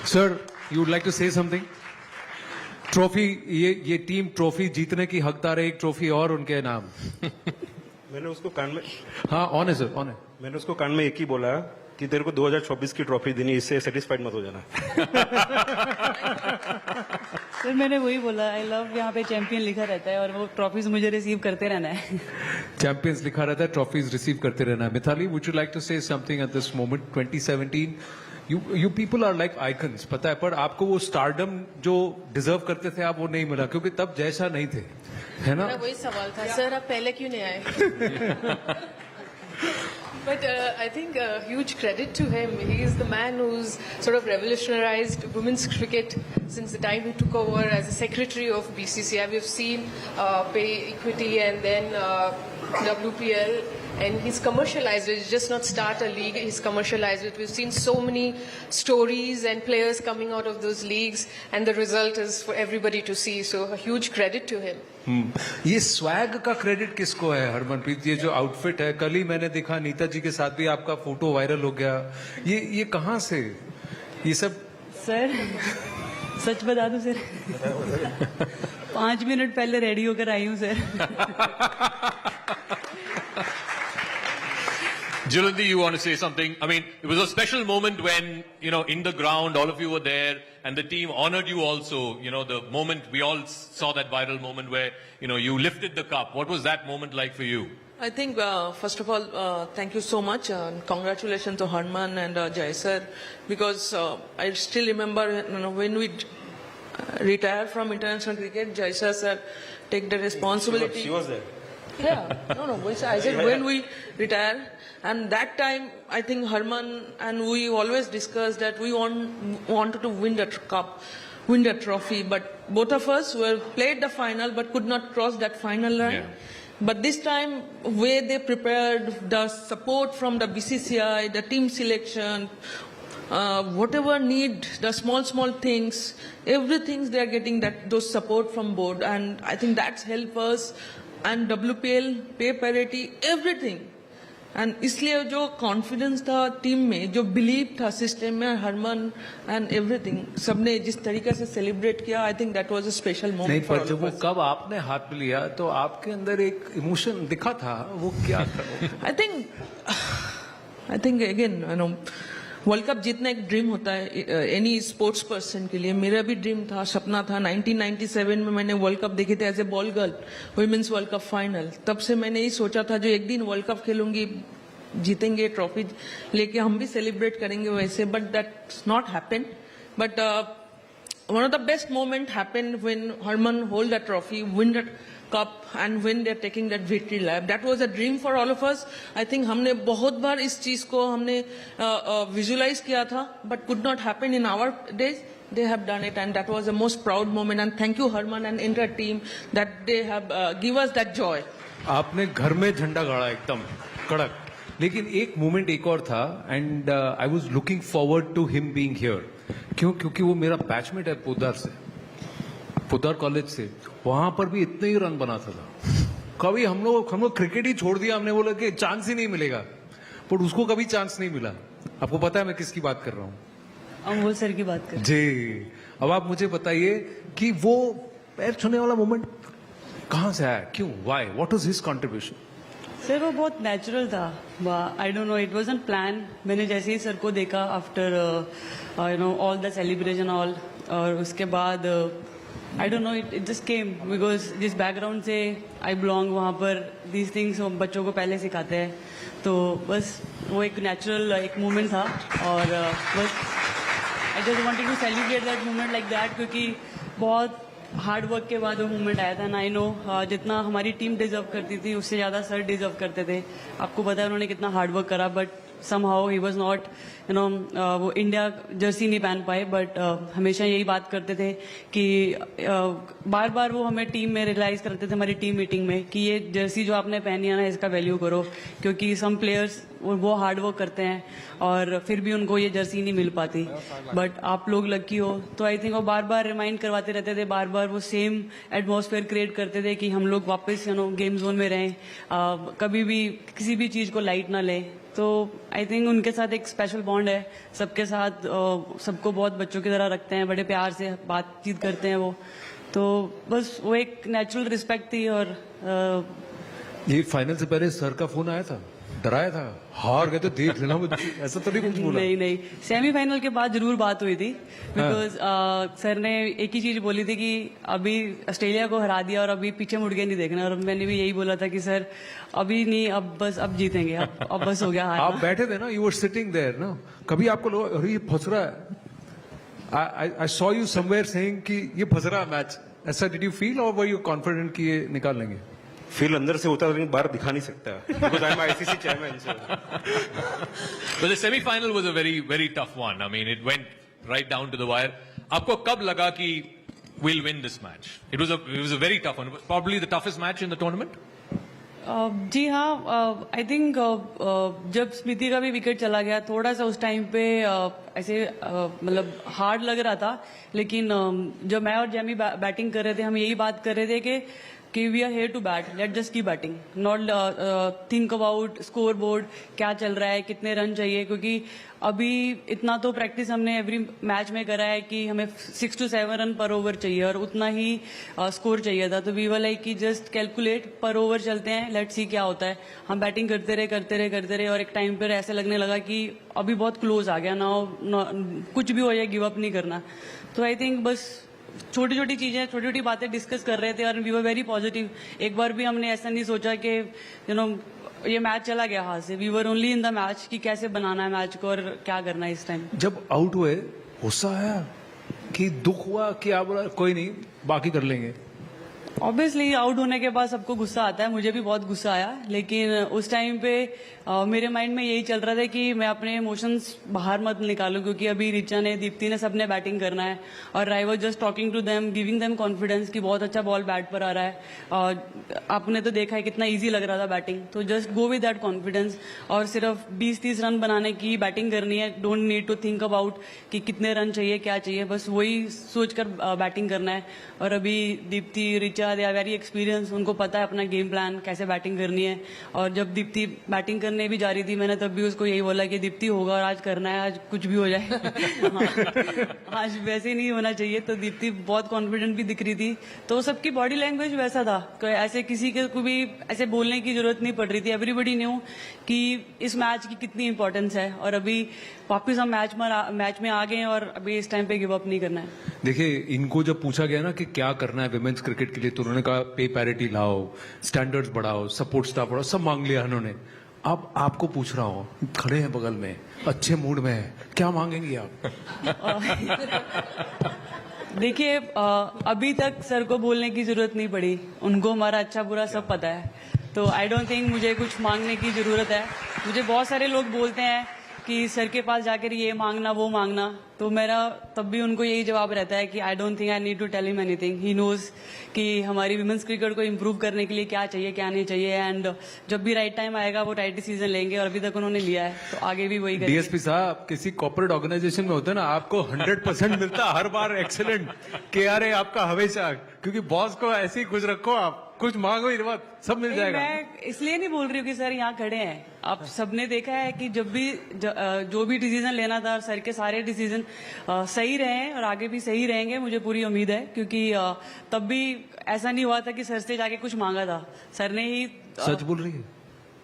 Sir, you would like to say something? Trophy ये team trophy जीतने की हकदार है, एक trophy और उनके नाम.
मैंने उसको कान में
ऑन है सर, ऑन है.
मैंने उसको कान में एक ही बोला कि तेरे को 2024 की ट्रॉफी देनी, इससे सेटिस्फाइड मत हो जाना.
सर मैंने वही बोला, आई लव यहाँ पे चैंपियन लिखा रहता है और वो ट्रॉफीज मुझे रिसीव करते रहना है.
चैंपियंस लिखा रहता है, ट्रॉफीज रिसीव करते रहना है. Mithali, would you like to say something at this moment? 2017 you people are like icons, पता है, पर आपको वो स्टारडम जो डिजर्व करते थे आप वो नहीं मिला क्योंकि तब जैसा नहीं थे, है ना?
वही सवाल था सर, आप पहले क्यों नहीं आए? But I think huge credit to him. He is the man who's sort of revolutionized women's cricket since the time he took over as a secretary of BCCI. We've seen pay equity and then WPL, and he's commercialized it. He's just not start a league, he's commercialized it. We've seen so many stories and players coming out of those leagues, and the result is for everybody to see. So a huge credit to him.
ये swag का credit किसको है हरमनप्रीत? ये जो outfit है, कल ही मैंने देखा नीता जी के साथ भी आपका फोटो वायरल हो गया. ये कहाँ से ये सब?
सर सच बता दूं सर, 5 मिनट पहले रेडी होकर आई हूँ sir.
Julandi, you want to say something? I mean, it was a special moment when, in the ground, all of you were there and the team honored you also. The moment, we all saw that viral moment where, you lifted the cup. What was that moment like for you?
I think, first of all, thank you so much. Congratulations to Harman and Jai sir, because I still remember when we retired from international cricket, Jai sir take the responsibility.
She was there.
Yeah, no. I said when we retire, and that time I think Harman and we always discussed that we wanted to win the cup, win the trophy, but both of us played the final but could not cross that final line. Yeah. But this time, where they prepared, the support from the BCCI, the team selection, whatever need, the small things, everything they are getting those support from board, and I think that's helped us. And WPL, pay parity, everything. And इसलिए जो confidence था team में, जो belief था system में, Harman and everything, सबने जिस तरीके से celebrate किया, I think that was a special moment.
नहीं, पर जब वो कब आपने हाथ में लिया, तो आपके अंदर एक emotion दिखा था, वो क्या था?
I think again, world cup जीतना एक ड्रीम होता है एनी स्पोर्ट्स पर्सन के लिए. मेरा भी ड्रीम था, सपना था. 1997 में मैंने वर्ल्ड कप देखे थे as a ball girl, women's world cup final. तब से मैंने ये सोचा था जो एक दिन वर्ल्ड कप खेलूंगी, जीतेंगे ट्रॉफी लेके, हम भी सेलिब्रेट करेंगे वैसे. But that's not happened. But one of the best moment happened when Harman hold that trophy, win that cup, and when they're taking that victory lap. That was a dream for all of us. I think हमने बहुत बार इस चीज को हमने visualize किया था, but could not happen in our days. They have done it, and that was the most proud moment. And thank you, Harman and entire team, that they have give us that joy.
आपने घर में झंडा गाड़ा एकदम कड़क. लेकिन एक moment एक और था, and I was looking forward to him being here. क्योंकि वो मेरा बैचमेट है पोद्दार कॉलेज से. वहां पर भी इतने ही रन बनाता था. कभी हम लोग क्रिकेट ही छोड़ दिया. हमने बोला कि चांस ही नहीं मिलेगा, पर उसको कभी चांस नहीं मिला. आपको पता है मैं किसकी बात कर रहा हूँ?
अमोल सर की बात कर
जी. अब आप मुझे बताइए कि वो पैर छूने वाला मोमेंट कहाँ से आया, क्यों, why, what was his contribution?
Sir वो बहुत नेचुरल था. I don't know, it wasn't plan. मैंने जैसे ही सर को देखा after all the celebration all, और उसके बाद I don't know, it just came because जिस बैकग्राउंड से आई बिलोंग, वहाँ पर दीज थिंग्स बच्चों को पहले सिखाते हैं. तो बस वो एक नेचुरल एक मोमेंट था, और बस I just wanted to celebrate that moment like that, क्योंकि बहुत हार्ड वर्क के बाद वो मूवमेंट आया था. आई नो जितना हमारी टीम डिजर्व करती थी उससे ज़्यादा सर डिजर्व करते थे. आपको पता है उन्होंने कितना हार्ड वर्क करा, but somehow he was not, वो इंडिया जर्सी नहीं पहन पाए. बट हमेशा यही बात करते थे कि बार बार वो हमें टीम में रियलाइज करते थे, हमारी टीम मीटिंग में, कि ये जर्सी जो आपने पहनी है ना, इसका वैल्यू करो, क्योंकि सम प्लेयर्स वो हार्ड वर्क करते हैं और फिर भी उनको ये जर्सी नहीं मिल पाती. बट आप लोग लकी हो. तो आई थिंक वो बार बार रिमाइंड करवाते रहते थे, बार बार वो सेम एटमॉस्फेयर क्रिएट करते थे कि हम लोग वापस गेम जोन में रहें, कभी भी किसी भी चीज़ को लाइट ना लें. तो आई थिंक उनके साथ एक स्पेशल बॉन्ड है. सबके साथ सबको बहुत बच्चों की तरह रखते हैं, बड़े प्यार से बातचीत करते हैं वो. तो बस वो एक नेचुरल रिस्पेक्ट थी. और
ये फाइनल से पहले सर का फोन आया था, डराया था, हार गए तो देख लेना, ऐसा तो नहीं कुछ बोला? नहीं,
सेमीफाइनल के बाद जरूर बात हुई थी, बिकॉज सर ने एक ही चीज बोली थी कि अभी ऑस्ट्रेलिया को हरा दिया और अभी पीछे मुड़ के नहीं देखना. और मैंने भी यही बोला था कि सर अभी नहीं, अब जीतेंगे, अब बस हो गया हार.
आप बैठे थे ना, यू वर सिटिंग देयर ना, कभी आपको लगा अरे ये फंस रहा है? I saw you somewhere saying कि ये फंस रहा है मैच. ऐसा डिड यू फील, और वर यू कॉन्फिडेंट कि ये निकाल लेंगे?
फील अंदर से होता है, लेकिन बाहर दिखा नहीं सकता, because I'm ICC chairman.
But the semi-final was a very, very tough one. I mean, it went right down to the wire. आपको कब लगा कि we'll win this match? It was a very tough one. Probably the toughest match in the tournament.
जी हाँ, I think जब स्मृति का भी wicket चला गया, थोड़ा सा उस टाइम पे ऐसे मतलब हार्ड लग रहा था, लेकिन जब मैं और जैमी बैटिंग कर रहे थे, हम यही बात कर रहे थे कि we are here to bat, let just keep batting, not think about score board, क्या चल रहा है, कितने रन चाहिए, क्योंकि अभी इतना तो प्रैक्टिस हमने एवरी मैच में करा है कि हमें 6 to 7 रन पर ओवर चाहिए और उतना ही स्कोर चाहिए था। तो वी वर लाइक कि जस्ट कैलकुलेट पर ओवर चलते हैं, लेट्स सी क्या होता है। हम बैटिंग करते रहे और एक टाइम पर ऐसे लगने लगा कि अभी बहुत क्लोज आ गया ना, कुछ भी हो जाए गिव अप नहीं करना। तो आई थिंक बस छोटी छोटी चीजें, छोटी छोटी बातें डिस्कस कर रहे थे और वी वर वेरी पॉजिटिव। एक बार भी हमने ऐसा नहीं सोचा कि ये मैच चला गया हाथ से। We were only in the match कि कैसे बनाना है मैच को और क्या करना है इस टाइम।
जब आउट हुए गुस्सा आया कि दुख हुआ कि आप बोला कोई नहीं बाकी कर लेंगे?
ऑब्वियसली आउट होने के बाद सबको गुस्सा आता है, मुझे भी बहुत गुस्सा आया, लेकिन उस टाइम पे मेरे माइंड में यही चल रहा था कि मैं अपने इमोशंस बाहर मत निकालूं, क्योंकि अभी रिचा ने, दीप्ति ने, सबने बैटिंग करना है और I was just talking to them, giving them confidence कि बहुत अच्छा बॉल बैट पर आ रहा है। और आपने तो देखा है कितना ईजी लग रहा था बैटिंग, तो just go with that confidence और सिर्फ 20-30 रन बनाने की बैटिंग करनी है। Don't need to think about कि कितने रन चाहिए, क्या चाहिए, बस वही सोचकर बैटिंग करना है। और अभी Deepti, Richa, they are very experience, उनको पता है अपना गेम प्लान कैसे बैटिंग करनी है। और जब दीप्ति बैटिंग करने भी जा रही थी, मैंने तब भी उसको यही बोला कि दीप्ति होगा और आज करना है, आज कुछ भी हो जाए। आज वैसे नहीं होना चाहिए। तो दीप्ति बहुत कॉन्फिडेंट भी दिख रही थी, तो सबकी बॉडी लैंग्वेज वैसा था, ऐसे किसी को भी ऐसे बोलने की जरूरत नहीं पड़ रही थी। एवरीबडी न्यू कि इस मैच की कितनी इंपॉर्टेंस है और अभी वापस हम मैच में आ गए हैं और अभी इस टाइम पे गिव अप नहीं करना है।
देखिए, इनको जब पूछा गया ना कि क्या करना है विमेंस क्रिकेट के लिए, तो उन्होंने कहा पे पैरिटी लाओ, स्टैंडर्ड्स बढ़ाओ, सपोर्ट स्टाफ बढ़ाओ, सब मांग लिया उन्होंने। अब आपको पूछ रहा हूँ, खड़े हैं बगल में, अच्छे मूड में है, क्या मांगेंगी आप?
देखिए, अभी तक सर को बोलने की जरूरत नहीं पड़ी, उनको हमारा अच्छा बुरा सब पता है, तो आई डोंट थिंक मुझे कुछ मांगने की जरूरत है। मुझे बहुत सारे लोग बोलते हैं कि सर के पास जाकर ये मांगना वो मांगना, तो मेरा तब भी उनको यही जवाब रहता है कि I don't think I need to tell him anything. He knows कि हमारी विमेंस क्रिकेट को इम्प्रूव करने के लिए क्या चाहिए क्या नहीं चाहिए, एंड जब भी राइट टाइम आएगा वो राइट डिसीजन लेंगे और अभी तक उन्होंने लिया है, तो आगे भी वही करेंगे।
डीएसपी साहब, किसी कॉर्पोरेट ऑर्गेनाइजेशन में होता है ना, आपको 100% मिलता हर बार, एक्सीलेंट KRA आपका हमेशा, क्योंकि बॉस को ऐसे ही खुश रखो, आप कुछ मांगो ही बात सब मिल जाएगा।
मैं इसलिए नहीं बोल रही हूँ कि सर यहाँ खड़े हैं, आप सबने देखा है कि जब भी जो भी डिसीजन लेना था, सर के सारे डिसीजन सही रहे हैं और आगे भी सही रहेंगे, मुझे पूरी उम्मीद है। क्योंकि तब भी ऐसा नहीं हुआ था कि सर से जाके कुछ मांगा था, सर ने ही।
सच बोल रही है,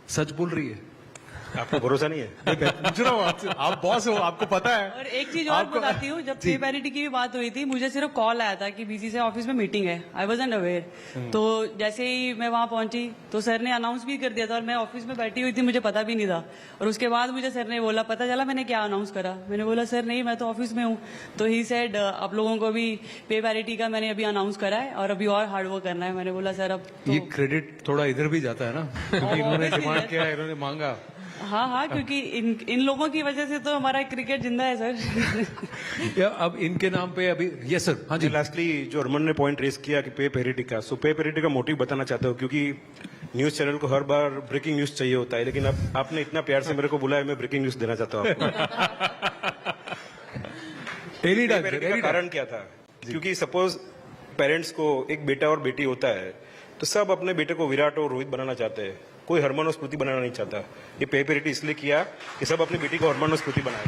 सच बोल रही है,
आपको भरोसा नहीं है?
मैं पूछ रहा हूँ आपसे, आप बॉस हो, आपको पता है।
और एक चीज और बताती हूँ, जब पे पैरिटी की भी बात हुई थी, मुझे सिर्फ कॉल आया था कि बीसीसीआई ऑफिस में मीटिंग है, आई वाज़न्ट अवेयर। तो जैसे ही मैं वहां पहुंची तो सर ने अनाउंस भी कर दिया था और मैं ऑफिस में बैठी हुई थी, मुझे पता भी नहीं था। और उसके बाद मुझे सर ने बोला, पता चला मैंने क्या अनाउंस करा। मैंने बोला सर नहीं, मैं तो ऑफिस में हूँ। तो ही सेड आप लोगों को भी पे पैरिटी का मैंने अभी अनाउंस करा है और अभी और हार्ड वर्क करना है। मैंने बोला सर अब तो
ये क्रेडिट थोड़ा इधर भी जाता है ना, क्योंकि इन्होंने डिमांड किया, इन्होंने मांगा।
हाँ, क्योंकि इन लोगों की वजह से तो हमारा क्रिकेट जिंदा है सर।
अब इनके नाम पे अभी, यस सर, हाँ जी।
लास्टली जो अरमान ने पॉइंट रेस किया कि पे पैरिटी का, सो पे पैरिटी का मोटिव बताना चाहता हूँ, क्योंकि न्यूज चैनल को हर बार ब्रेकिंग न्यूज चाहिए होता है, लेकिन अब आपने इतना प्यार से मेरे को बुलाया, मैं ब्रेकिंग न्यूज देना चाहता हूँ आपको। का कारण क्या था? क्योंकि सपोज पेरेंट्स को एक बेटा और बेटी होता है, तो सब अपने बेटे को विराट और रोहित बनाना चाहते हैं, कोई हरमन और स्मृति बनाना नहीं चाहता। ये पे पैरिटी इसलिए किया कि सब अपनी बेटी को हरमन और स्मृति बनाए।